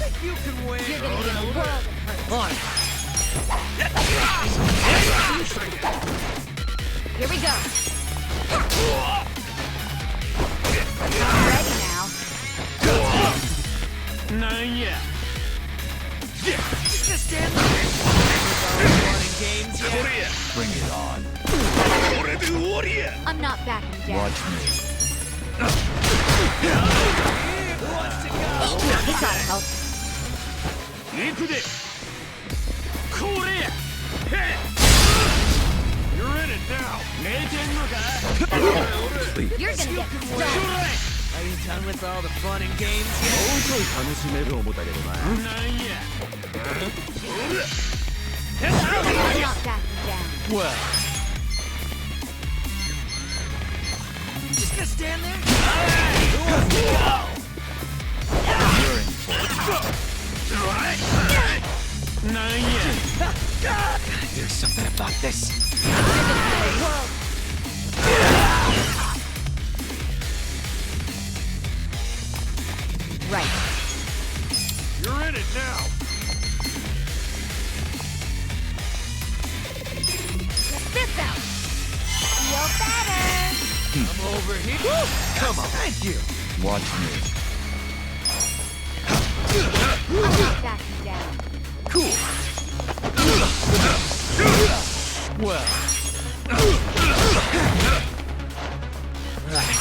think you can win? You're gonna get a world of hurt. On. Here we go. I'm ready now. Just stand there. Fun and games, yeah? Bring it on. I'm not backing down. Watch me. Who wants to go? You gotta help. You're in it now. You're gonna get stunned. Are you done with all the fun and games yet? I'm not backing down. Well. Just gonna stand there? Who wants to go? You're in for it. Gotta do something about this. Right. You're in it now. Check this out. Feel better. I'm over here. Woo! Come on. Thank you. Watch me. I'm not backing down. Cool. Well. Right.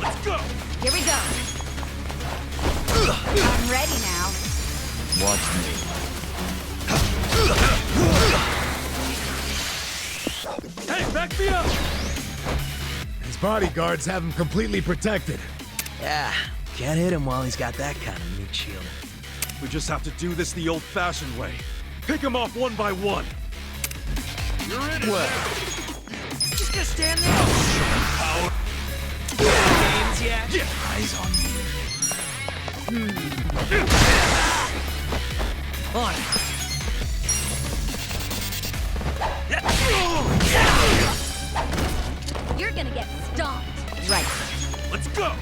Let's go. Here we go. I'm ready now. Watch me. Hey, back me up. His bodyguards have him completely protected. Yeah, can't hit him while he's got that kind of meat shield. We just have to do this the old-fashioned way. Pick them off one by one. You're in it. Well. Just gonna stand there. Power. Games, yeah? Eyes on me. On it. You're gonna get stomped. Right. Let's go.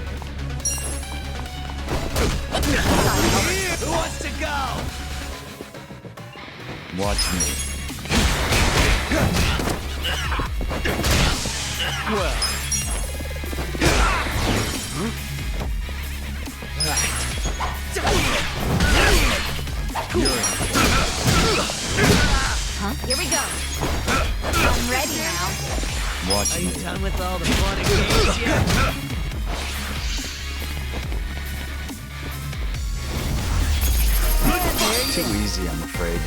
Who wants to go? Watch me. Well. Huh? Here we go. I'm ready now. Watch Are me. you done with all the fun and games yet? Too easy, I'm afraid.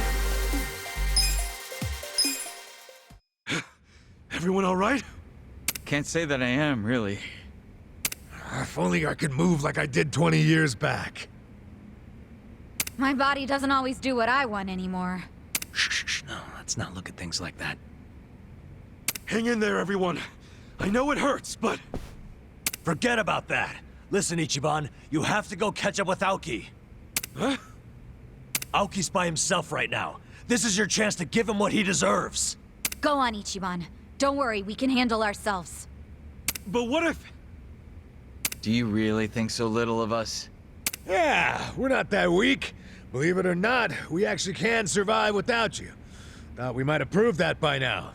Everyone all right? Can't say that I am, really. If only I could move like I did 20 years back. My body doesn't always do what I want anymore. Shh, no, let's not look at things like that. Hang in there, everyone. I know it hurts, but... Forget about that. Listen, Ichiban, you have to go catch up with Aoki. Huh? Aoki's by himself right now. This is your chance to give him what he deserves. Go on, Ichiban. Don't worry, we can handle ourselves. But what if... Do you really think so little of us? Yeah, we're not that weak. Believe it or not, we actually can survive without you. Thought we might have proved that by now.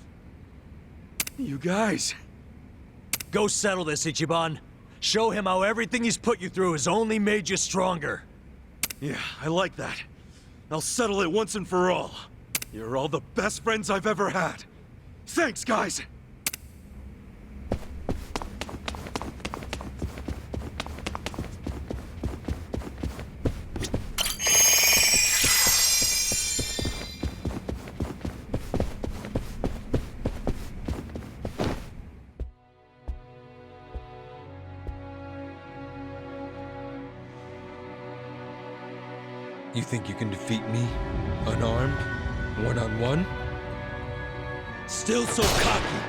You guys... Go settle this, Ichiban. Show him how everything he's put you through has only made you stronger. Yeah, I like that. I'll settle it once and for all. You're all the best friends I've ever had. Thanks, guys! You think you can defeat me? Unarmed? One-on-one? Still so cocky!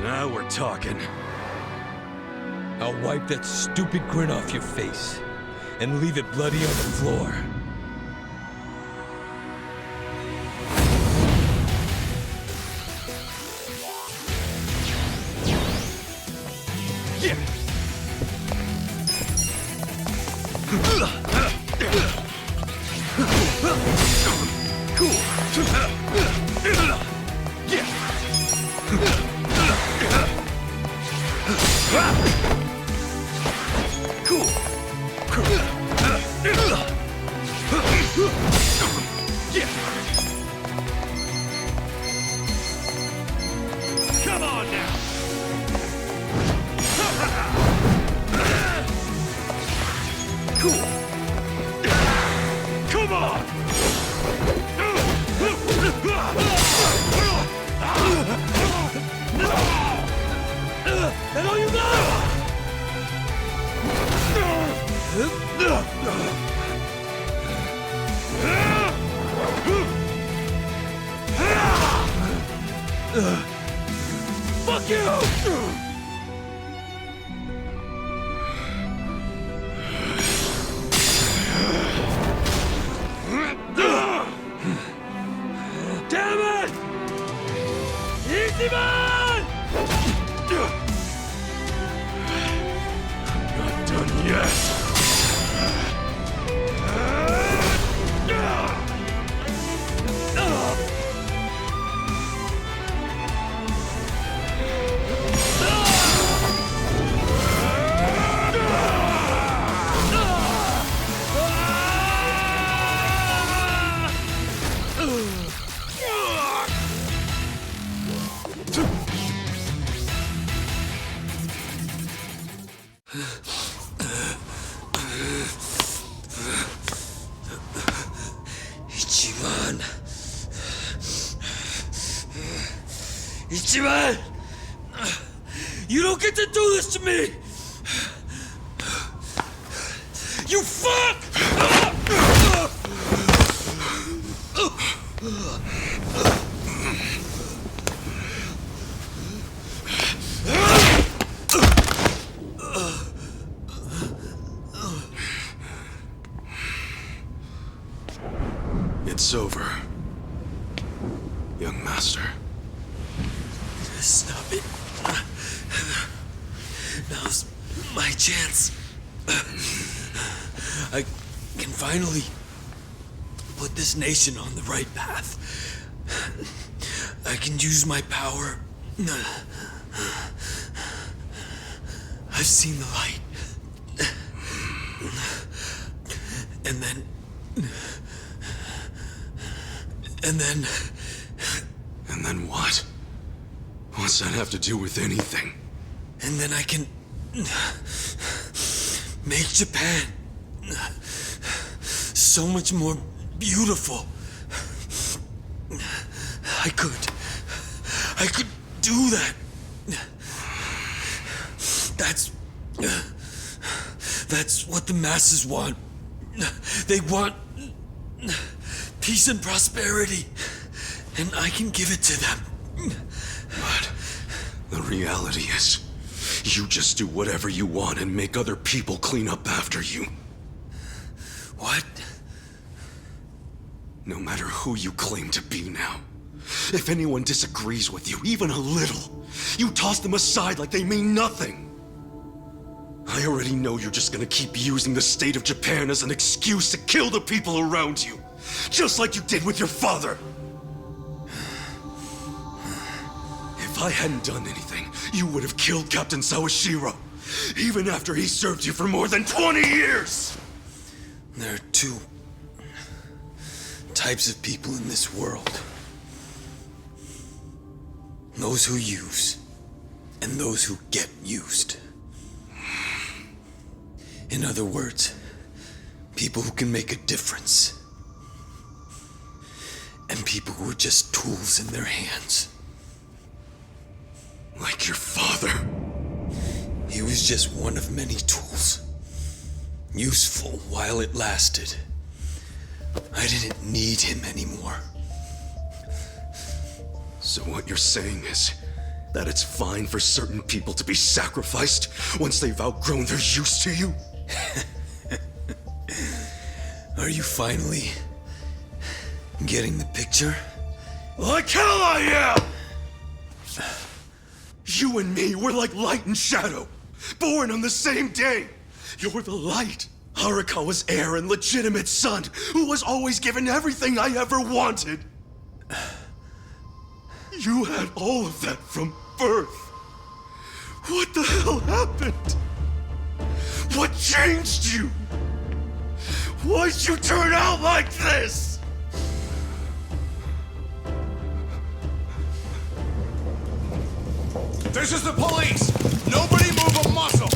Now we're talking. I'll wipe that stupid grin off your face and leave it bloody on the floor. Come on now! Cool! Come on! That's all you got! Fuck you! Damn it! Ichiban! Not done yet. Ichiban. Ichiban! You don't get to do this to me! You fuck! It's over, young master. Stop it. Now's my chance. I can finally put this nation on the right path. I can use my power. I've seen the light. And then... And then what? What's that have to do with anything? And then I can... make Japan so much more beautiful. I could do that. That's what the masses want. They want peace and prosperity, and I can give it to them. But the reality is, You just do whatever you want and make other people clean up after you. What? No matter who you claim to be now, if anyone disagrees with you, even a little, you toss them aside like they mean nothing. I already know you're just gonna keep using the state of Japan as an excuse to kill the people around you, just like you did with your father. If I hadn't done anything, you would have killed Captain Sawashiro, even after he served you for more than 20 years! There are two types of people in this world. Those who use, and those who get used. In other words, people who can make a difference. And people who are just tools in their hands. Like your father. He was just one of many tools. Useful while it lasted. I didn't need him anymore. So what you're saying is that it's fine for certain people to be sacrificed once they've outgrown their use to you? Are you finally getting the picture? Like hell I am! You and me, we're like light and shadow, born on the same day. You're the light, Arakawa's heir and legitimate son, who was always given everything I ever wanted. You had all of that from birth. What the hell happened? What changed you? Why'd you turn out like this? This is the police! Nobody move a muscle!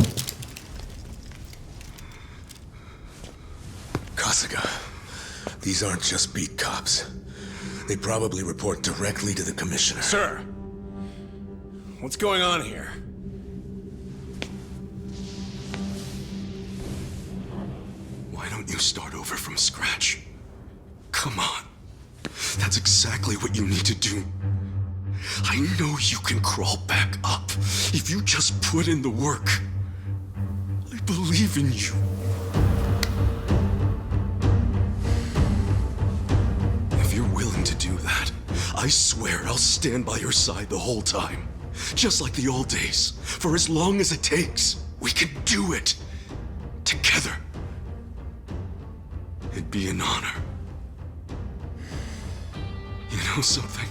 Kasuga, these aren't just beat cops. They probably report directly to the commissioner. Sir, what's going on here? Why don't you start over from scratch? Come on. That's exactly what you need to do. I know you can crawl back up if you just put in the work. I believe in you. If you're willing to do that, I swear I'll stand by your side the whole time. Just like the old days, for as long as it takes. We can do it. Together. It'd be an honor. You know something?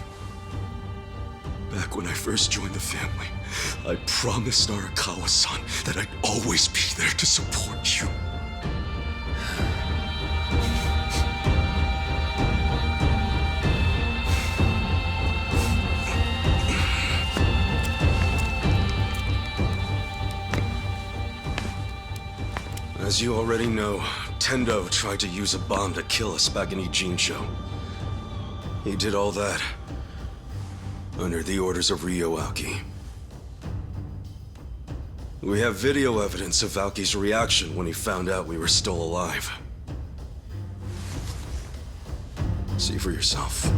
Back when I first joined the family, I promised Arakawa-san that I'd always be there to support you. As you already know, Tendo tried to use a bomb to kill us back in Ijincho. He did all that under the orders of Ryo Aoki. We have video evidence of Aoki's reaction when he found out we were still alive. See for yourself.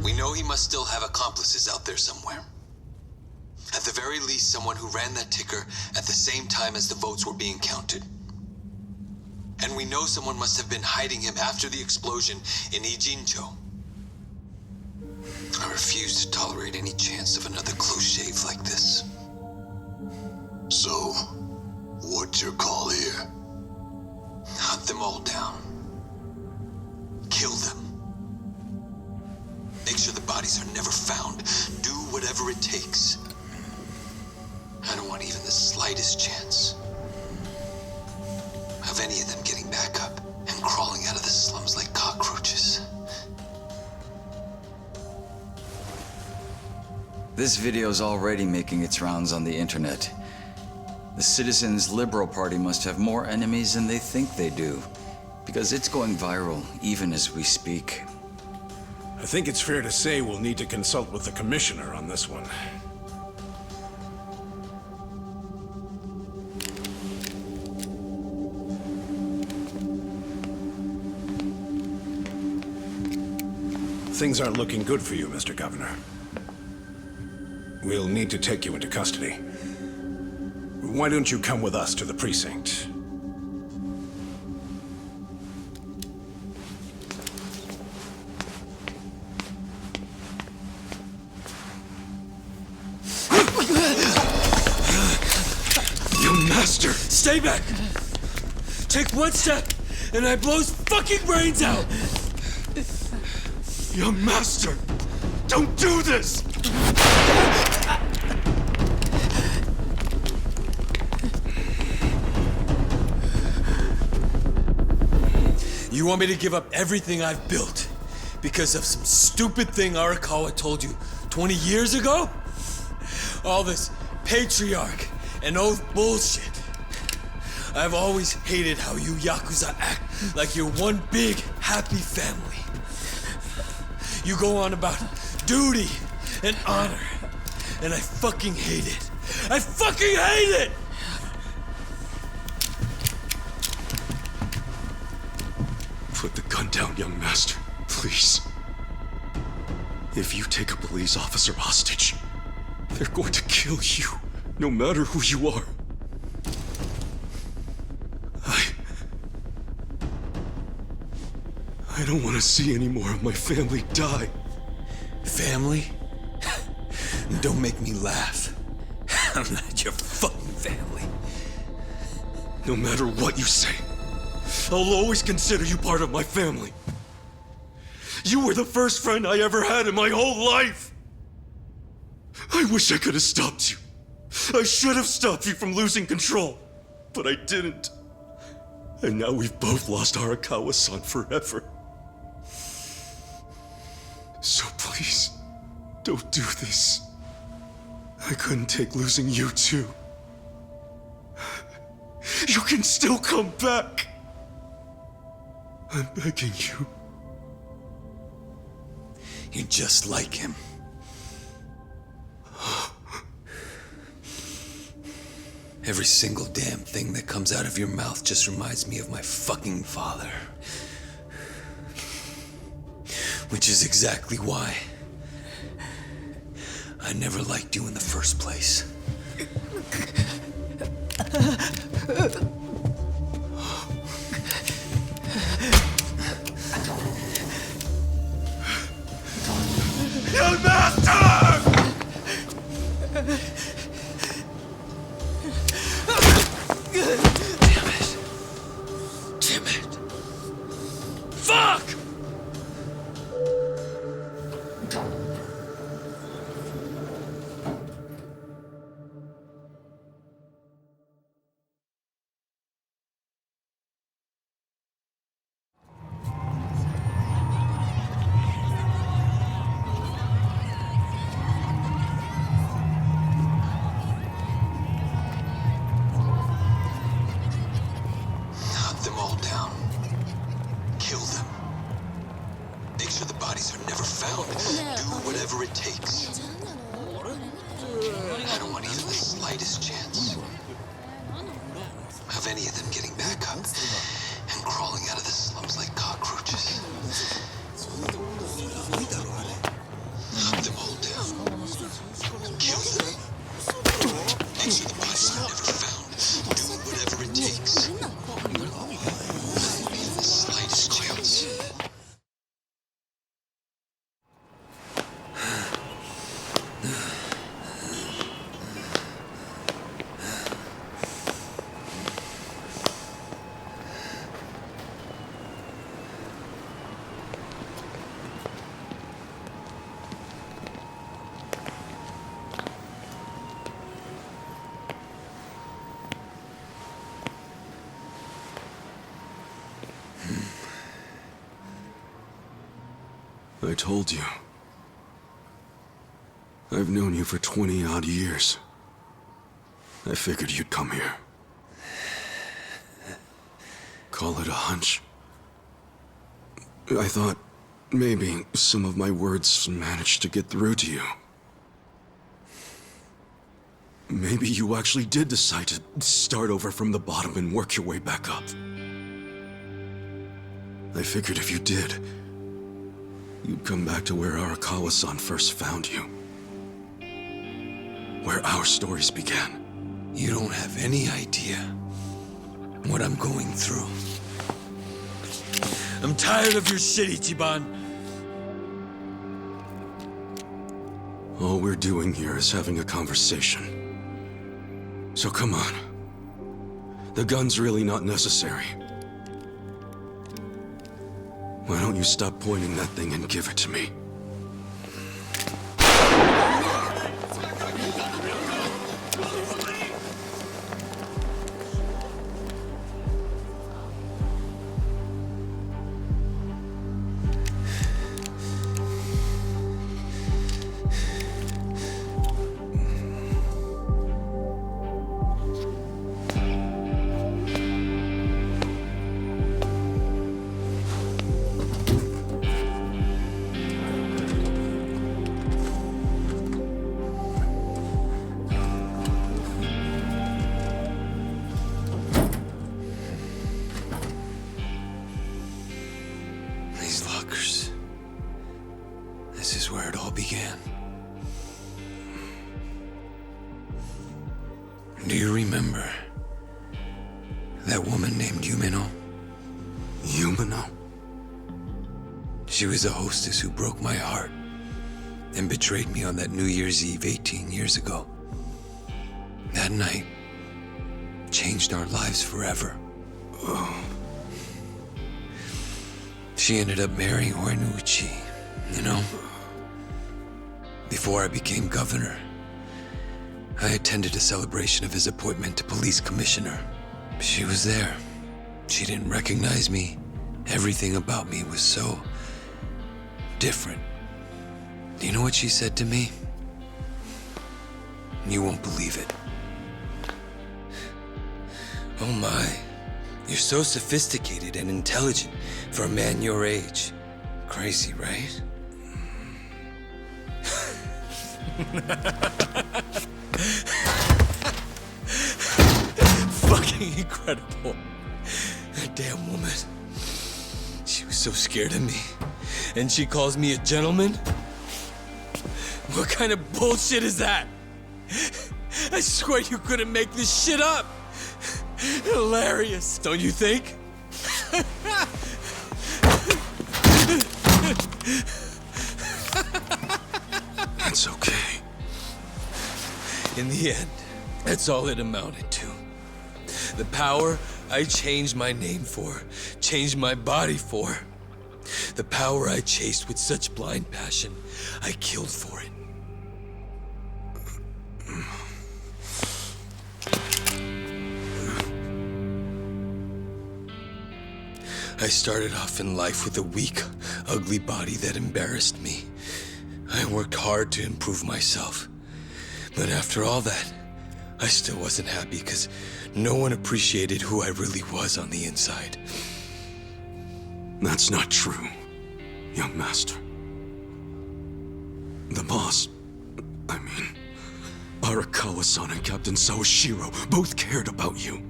We know he must still have accomplices out there somewhere. At the very least, someone who ran that ticker at the same time as the votes were being counted. And we know someone must have been hiding him after the explosion in Ijincho. I refuse to tolerate any chance of another close shave like this. So, what's your call here? Hunt them all down. Kill them. Make sure the bodies are never found. Do whatever it takes. I don't want even the slightest chance of any of them getting back up and crawling out of the slums like cockroaches. This video's already making its rounds on the internet. The Citizens Liberal Party must have more enemies than they think they do, because it's going viral even as we speak. I think it's fair to say we'll need to consult with the commissioner on this one. Things aren't looking good for you, Mr. Governor. We'll need to take you into custody. Why don't you come with us to the precinct? Young master! Stay back! Take one step, and I blow his fucking brains out! Young master! Don't do this! You want me to give up everything I've built because of some stupid thing Arakawa told you 20 years ago? All this patriarch and oath bullshit. I've always hated how you Yakuza act like you're one big, happy family. You go on about duty and honor, and I fucking hate it. I fucking hate it! Put the gun down, young master, please. If you take a police officer hostage, they're going to kill you, no matter who you are. I don't want to see any more of my family die. Family? Don't make me laugh. I'm not your fucking family. No matter what you say, I'll always consider you part of my family. You were the first friend I ever had in my whole life. I wish I could have stopped you. I should have stopped you from losing control, but I didn't. And now we've both lost Arakawa-san forever. So please, don't do this. I couldn't take losing you too. You can still come back. I'm begging you. You're just like him. Every single damn thing that comes out of your mouth just reminds me of my fucking father. Which is exactly why I never liked you in the first place. Young master! Damn it! Fuck! Them all down. Kill them. Make sure the bodies are never found. Do whatever it takes. I don't want even the slightest chance of any of them getting back up and crawling out of the slums like cockroaches. Hunt them all down. Kill them. Make sure the bodies are never found. Do whatever it takes. I told you. I've known you for 20-odd years. I figured you'd come here. Call it a hunch. I thought maybe some of my words managed to get through to you. Maybe you actually did decide to start over from the bottom and work your way back up. I figured if you did, you'd come back to where Arakawa-san first found you. where our stories began. You don't have any idea what I'm going through. I'm tired of your shit, Ichiban. All we're doing here is having a conversation. So come on. The gun's really not necessary. Why don't you stop pointing that thing and give it to me? This is where it all began. Do you remember that woman named Yumino? Yumino? She was a hostess who broke my heart and betrayed me on that New Year's Eve 18 years ago. That night changed our lives forever. Oh. She ended up marrying Horiguchi, you know? Before I became governor, I attended a celebration of his appointment to police commissioner. She was there. She didn't recognize me. Everything about me was so different. Do you know what she said to me? You won't believe it. Oh my, you're so sophisticated and intelligent for a man your age. Crazy, right? Fucking incredible. That damn woman. She was so scared of me. And she calls me a gentleman? What kind of bullshit is that? I swear you couldn't make this shit up. Hilarious, don't you think? It's okay. In the end, that's all it amounted to. The power I changed my name for, changed my body for. The power I chased with such blind passion, I killed for it. I started off in life with a weak, ugly body that embarrassed me. I worked hard to improve myself. But after all that, I still wasn't happy because no one appreciated who I really was on the inside. That's not true, young master. The boss, I mean, Arakawa-san and Captain Sawashiro both cared about you.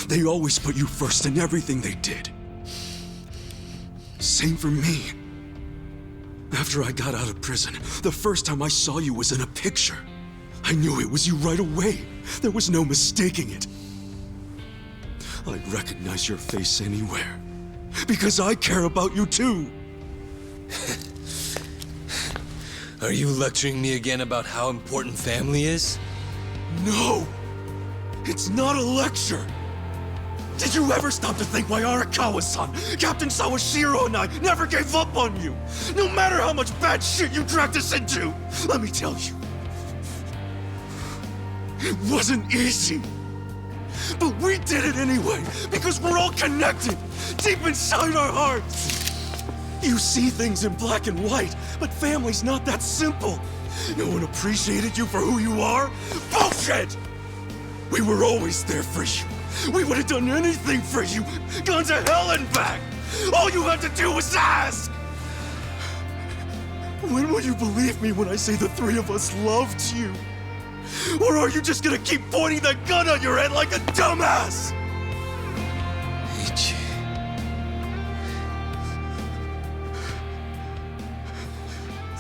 They always put you first in everything they did. Same for me. After I got out of prison, the first time I saw you was in a picture. I knew it was you right away. There was no mistaking it. I'd recognize your face anywhere. Because I care about you too. Are you lecturing me again about how important family is? No! It's not a lecture! Did you ever stop to think why Arakawa-san, Captain Sawashiro and I never gave up on you? No matter how much bad shit you dragged us into! Let me tell you. It wasn't easy. But we did it anyway, because we're all connected, deep inside our hearts. You see things in black and white, but family's not that simple. No one appreciated you for who you are? Bullshit! We were always there for you. We would have done anything for you, gone to hell and back. All you had to do was ask. When will you believe me when I say the three of us loved you? Or are you just gonna keep pointing that gun on your head like a dumbass? Ichi.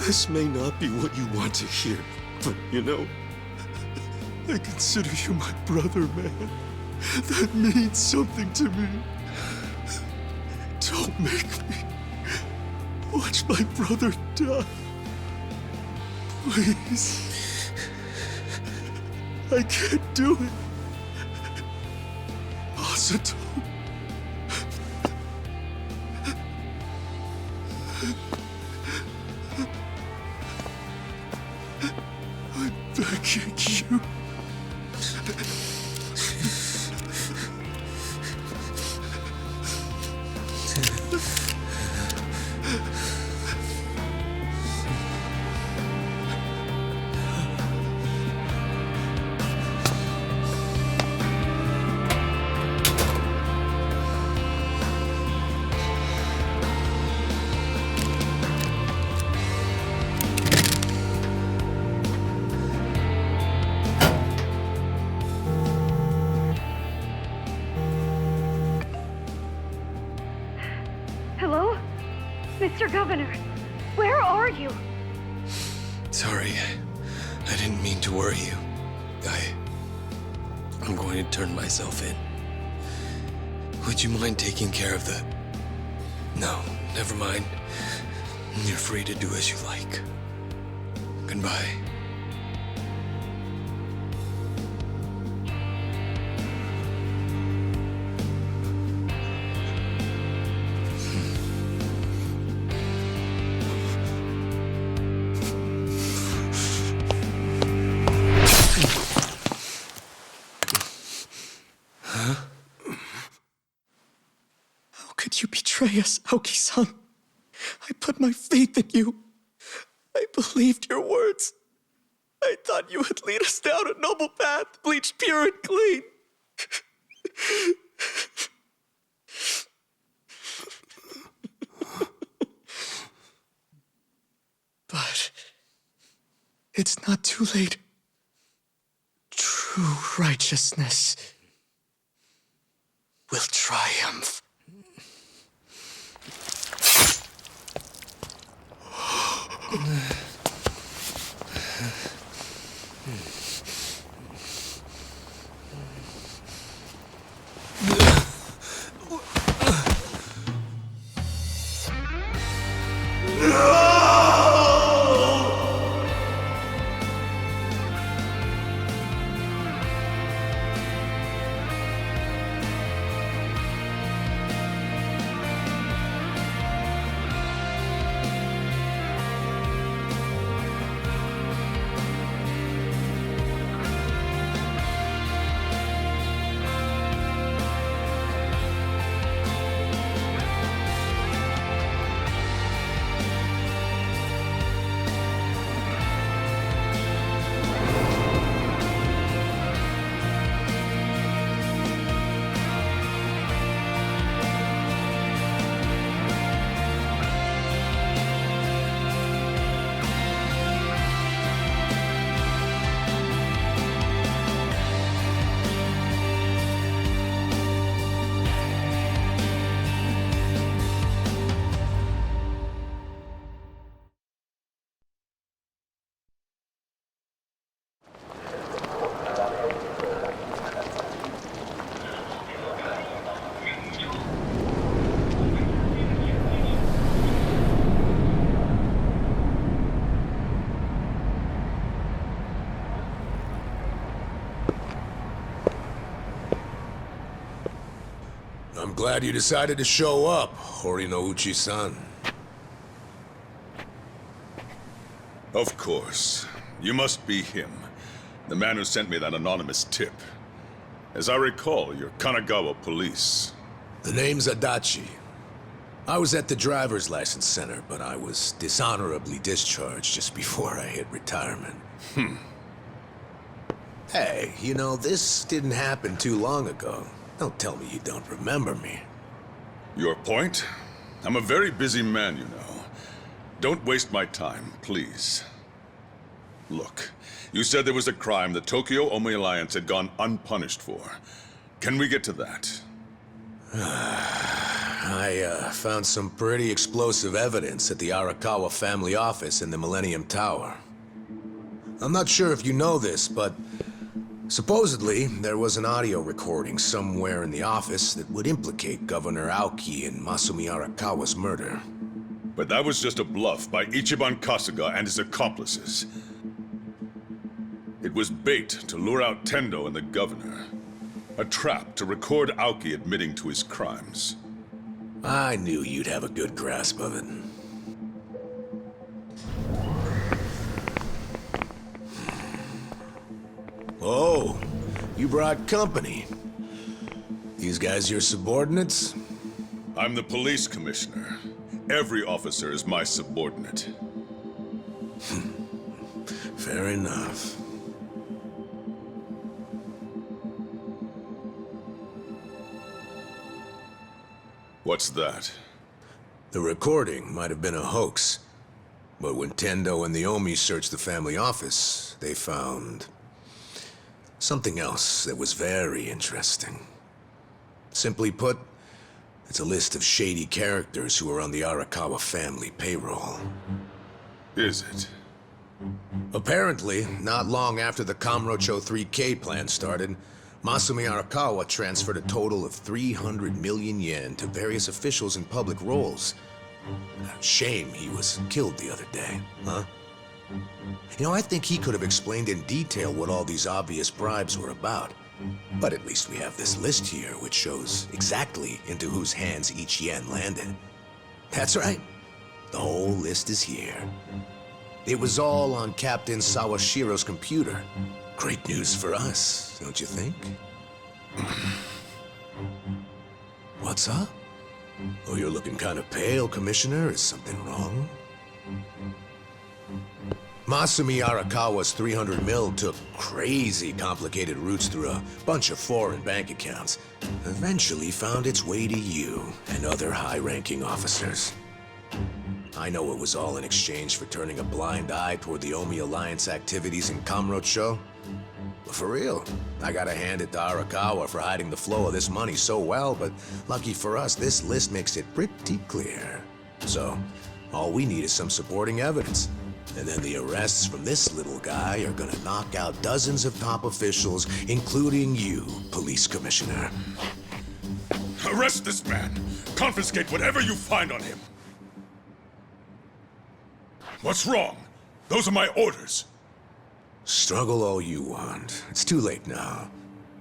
This may not be what you want to hear, but you know, I consider you my brother, man. That means something to me. Don't make me watch my brother die. Please. I can't do it. Masato. I'm begging you. Hello? Mr. Governor, where are you? Sorry, I didn't mean to worry you. I'm going to turn myself in. Would you mind taking care of the... No, never mind. You're free to do as you like. Goodbye. How could you betray us, Aoki-san? I put my faith in you. I believed your words. I thought you would lead us down a noble path, bleached pure and clean. But it's not too late. True righteousness will triumph. I'm glad you decided to show up, Horinouchi-san. Of course. You must be him. The man who sent me that anonymous tip. As I recall, you're Kanagawa police. The name's Adachi. I was at the driver's license center, but I was dishonorably discharged just before I hit retirement. Hey, you know, this didn't happen too long ago. Don't tell me you don't remember me. Your point? I'm a very busy man, you know. Don't waste my time, please. Look, you said there was a crime the Tokyo Omi Alliance had gone unpunished for. Can we get to that? I found some pretty explosive evidence at the Arakawa family office in the Millennium Tower. I'm not sure if you know this, but Supposedly, there was an audio recording somewhere in the office that would implicate Governor Aoki in Masumi Arakawa's murder. But that was just a bluff by Ichiban Kasuga and his accomplices. It was bait to lure out Tendo and the governor. A trap to record Aoki admitting to his crimes. I knew you'd have a good grasp of it. Oh, you brought company. These guys your subordinates? I'm the police commissioner. Every officer is my subordinate. Fair enough. What's that? The recording might have been a hoax, but when Tendo and the Omi searched the family office, they found something else that was very interesting. Simply put, it's a list of shady characters who are on the Arakawa family payroll. Is it? Apparently, not long after the Kamurocho 3K plan started, Masumi Arakawa transferred a total of 300 million yen to various officials in public roles. Shame he was killed the other day, huh? You know, I think he could have explained in detail what all these obvious bribes were about. But at least we have this list here, which shows exactly into whose hands each yen landed. That's right. The whole list is here. It was all on Captain Sawashiro's computer. Great news for us, don't you think? What's up? Oh, you're looking kind of pale, Commissioner. Is something wrong? Masumi Arakawa's 300 mil took crazy complicated routes through a bunch of foreign bank accounts. Eventually found its way to you and other high-ranking officers. I know it was all in exchange for turning a blind eye toward the Omi Alliance activities in Kamurocho. But for real, I gotta hand it to Arakawa for hiding the flow of this money so well, but lucky for us, this list makes it pretty clear. So, all we need is some supporting evidence. And then the arrests from this little guy are gonna knock out dozens of top officials, including you, Police Commissioner. Arrest this man! Confiscate whatever you find on him! What's wrong? Those are my orders. Struggle all you want. It's too late now.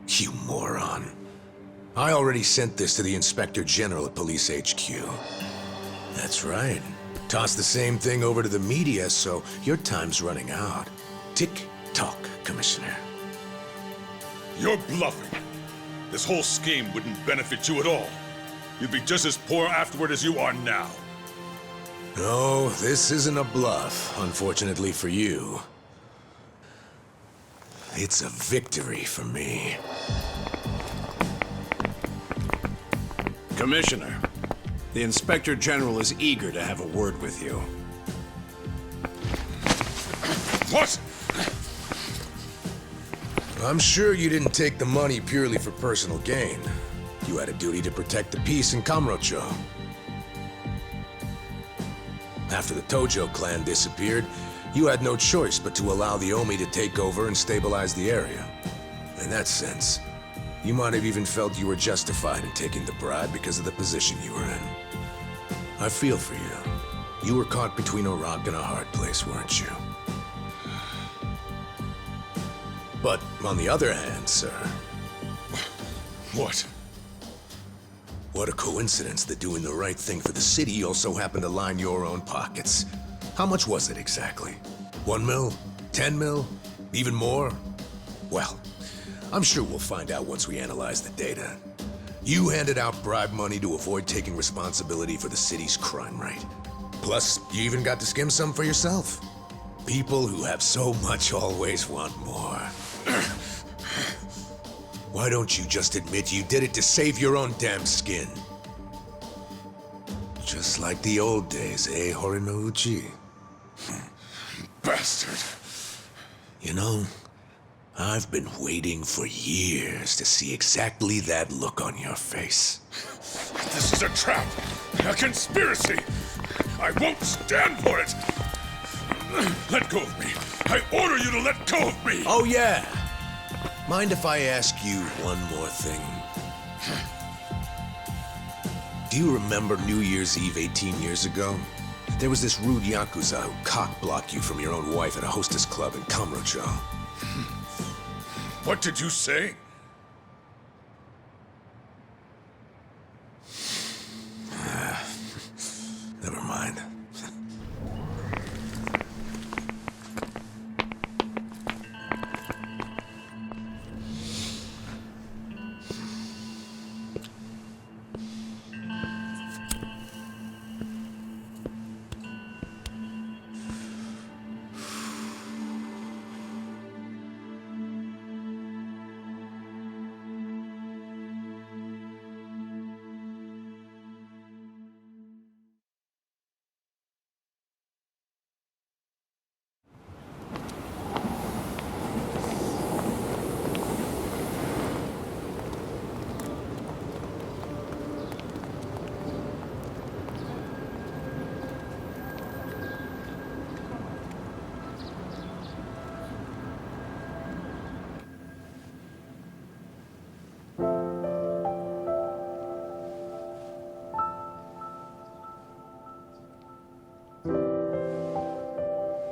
You moron. I already sent this to the Inspector General at Police HQ. That's right. Toss the same thing over to the media, so your time's running out. Tick-tock, Commissioner. You're bluffing. This whole scheme wouldn't benefit you at all. You'd be just as poor afterward as you are now. No, this isn't a bluff, unfortunately for you. It's a victory for me. Commissioner, the Inspector General is eager to have a word with you. What? I'm sure you didn't take the money purely for personal gain. You had a duty to protect the peace in Kamurocho. After the Tojo clan disappeared, you had no choice but to allow the Omi to take over and stabilize the area. In that sense, you might have even felt you were justified in taking the bribe because of the position you were in. I feel for you. You were caught between a rock and a hard place, weren't you? But on the other hand, sir... What? What a coincidence that doing the right thing for the city also happened to line your own pockets. How much was it exactly? 1 mil? 10 mil? Even more? Well, I'm sure we'll find out once we analyze the data. You handed out bribe money to avoid taking responsibility for the city's crime rate. Plus, you even got to skim some for yourself. People who have so much always want more. Why don't you just admit you did it to save your own damn skin? Just like the old days, eh, Horinouchi? Bastard! You know, I've been waiting for years to see exactly that look on your face. This is a trap! A conspiracy! I won't stand for it! Let go of me! I order you to let go of me! Oh yeah! Mind if I ask you one more thing? Do you remember New Year's Eve 18 years ago? There was this rude Yakuza who cock-blocked you from your own wife at a hostess club in Kamurocho. What did you say? Never mind.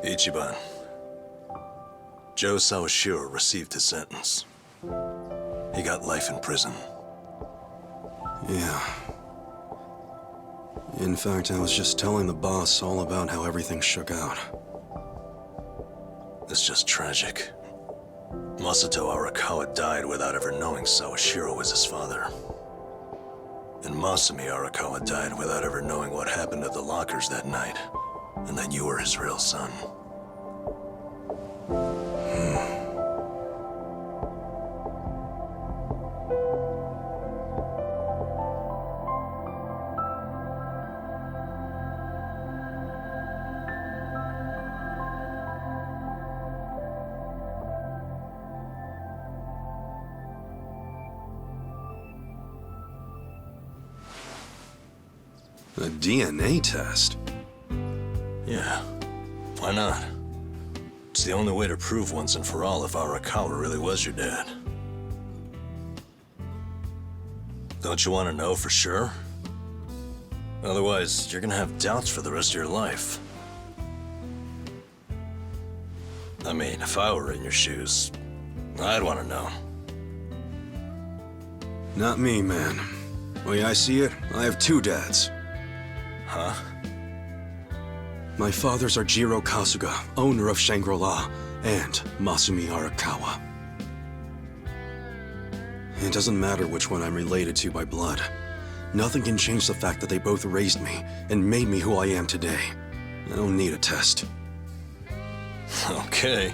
Ichiban. Joe Sawashiro received his sentence. He got life in prison. Yeah. In fact, I was just telling the boss all about how everything shook out. It's just tragic. Masato Arakawa died without ever knowing Sawashiro was his father. And Masumi Arakawa died without ever knowing what happened at the lockers that night, and that you were his real son. A DNA test? Yeah, why not? It's the only way to prove once and for all if Arakawa really was your dad. Don't you want to know for sure? Otherwise, you're gonna have doubts for the rest of your life. I mean, if I were in your shoes, I'd want to know. Not me, man. The way I see it, I have two dads. Huh? My fathers are Jiro Kasuga, owner of Shangri-La, and Masumi Arakawa. It doesn't matter which one I'm related to by blood. Nothing can change the fact that they both raised me and made me who I am today. I don't need a test. Okay.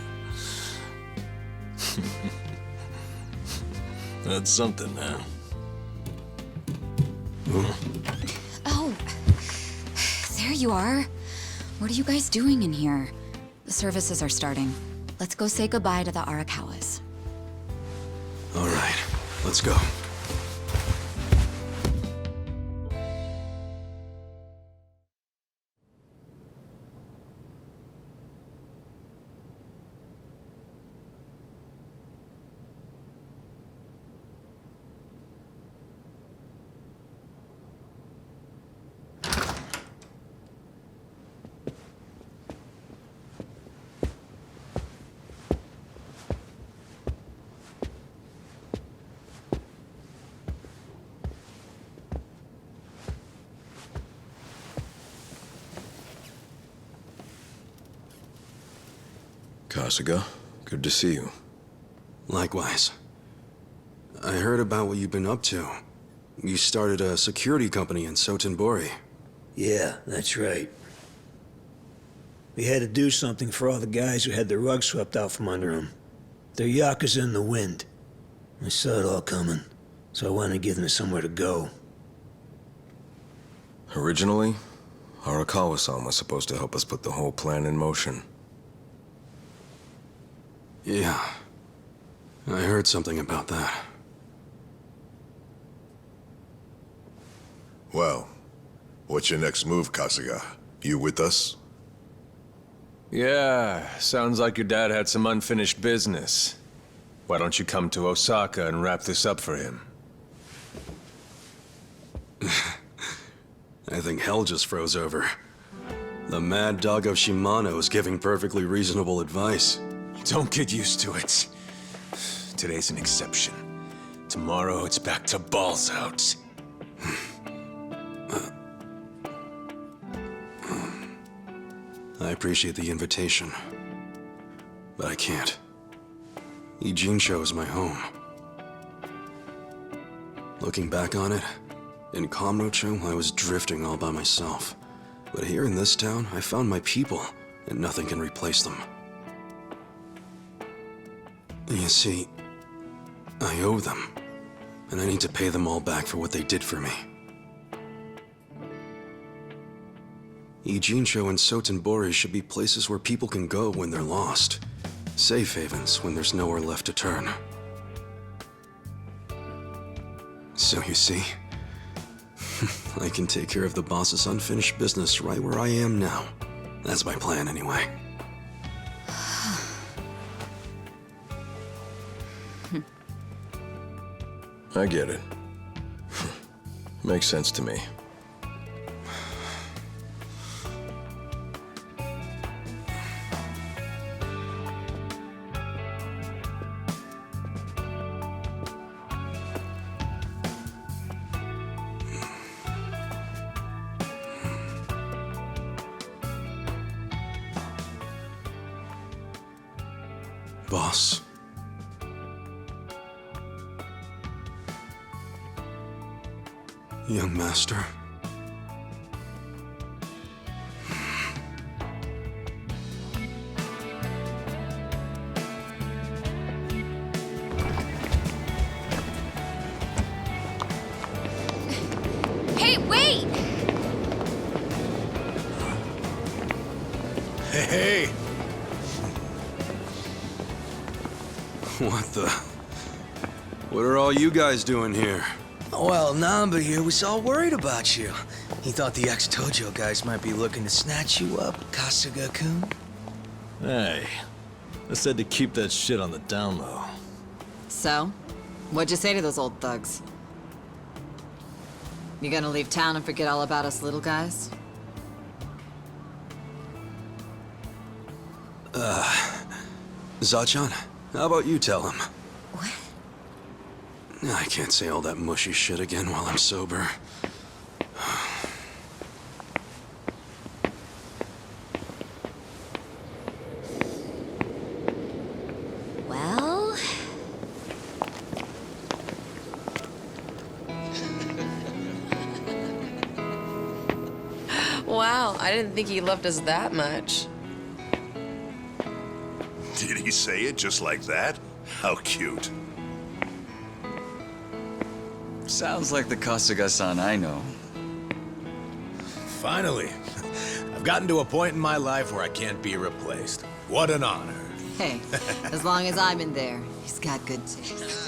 That's something, man. Oh, there you are. What are you guys doing in here? The services are starting. Let's go say goodbye to the Arakawas. All right, let's go. Kasuga, good to see you. Likewise. I heard about what you've been up to. You started a security company in Sotenbori. Yeah, that's right. We had to do something for all the guys who had their rug swept out from under them. They're Yakuza in the wind. I saw it all coming, so I wanted to give them somewhere to go. Originally, Arakawa-san was supposed to help us put the whole plan in motion. Yeah. I heard something about that. Well, what's your next move, Kasuga? You with us? Yeah, sounds like your dad had some unfinished business. Why don't you come to Osaka and wrap this up for him? I think hell just froze over. The mad dog of Shimano is giving perfectly reasonable advice. Don't get used to it. Today's an exception. Tomorrow it's back to balls out. I appreciate the invitation, but I can't. Ijincho is my home. Looking back on it, in Kamurocho, I was drifting all by myself. But here in this town, I found my people, and nothing can replace them. You see, I owe them, and I need to pay them all back for what they did for me. Ijincho and Sotenbori should be places where people can go when they're lost. Safe havens when there's nowhere left to turn. So you see, I can take care of the boss's unfinished business right where I am now. That's my plan anyway. I get it. Makes sense to me. Boss. Young master. Hey, wait! Hey! What the? What are all you guys doing here? Well, Namba here was all worried about you. He thought the ex-Tojo guys might be looking to snatch you up, Kasuga-kun. Hey, I said to keep that shit on the down low. So, what'd you say to those old thugs? You gonna leave town and forget all about us little guys? Zachan, how about you tell him? What? I can't say all that mushy shit again while I'm sober. Well... Wow, I didn't think he loved us that much. Did he say it just like that? How cute. Sounds like the Kasuga-san I know. Finally. I've gotten to a point in my life where I can't be replaced. What an honor. Hey, as long as I'm in there, he's got good taste.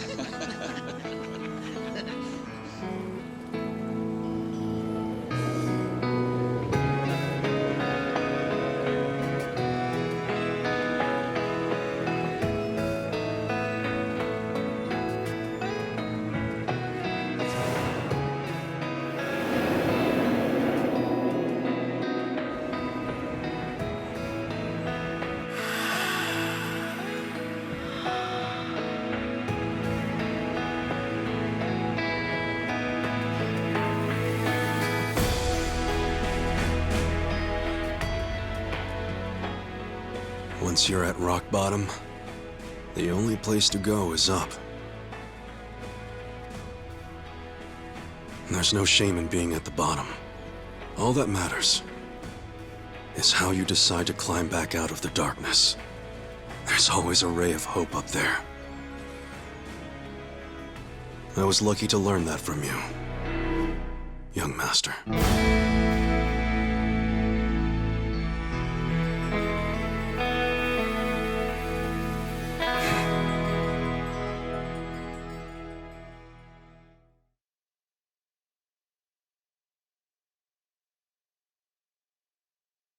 Once you're at rock bottom, the only place to go is up. There's no shame in being at the bottom. All that matters is how you decide to climb back out of the darkness. There's always a ray of hope up there. I was lucky to learn that from you, young master.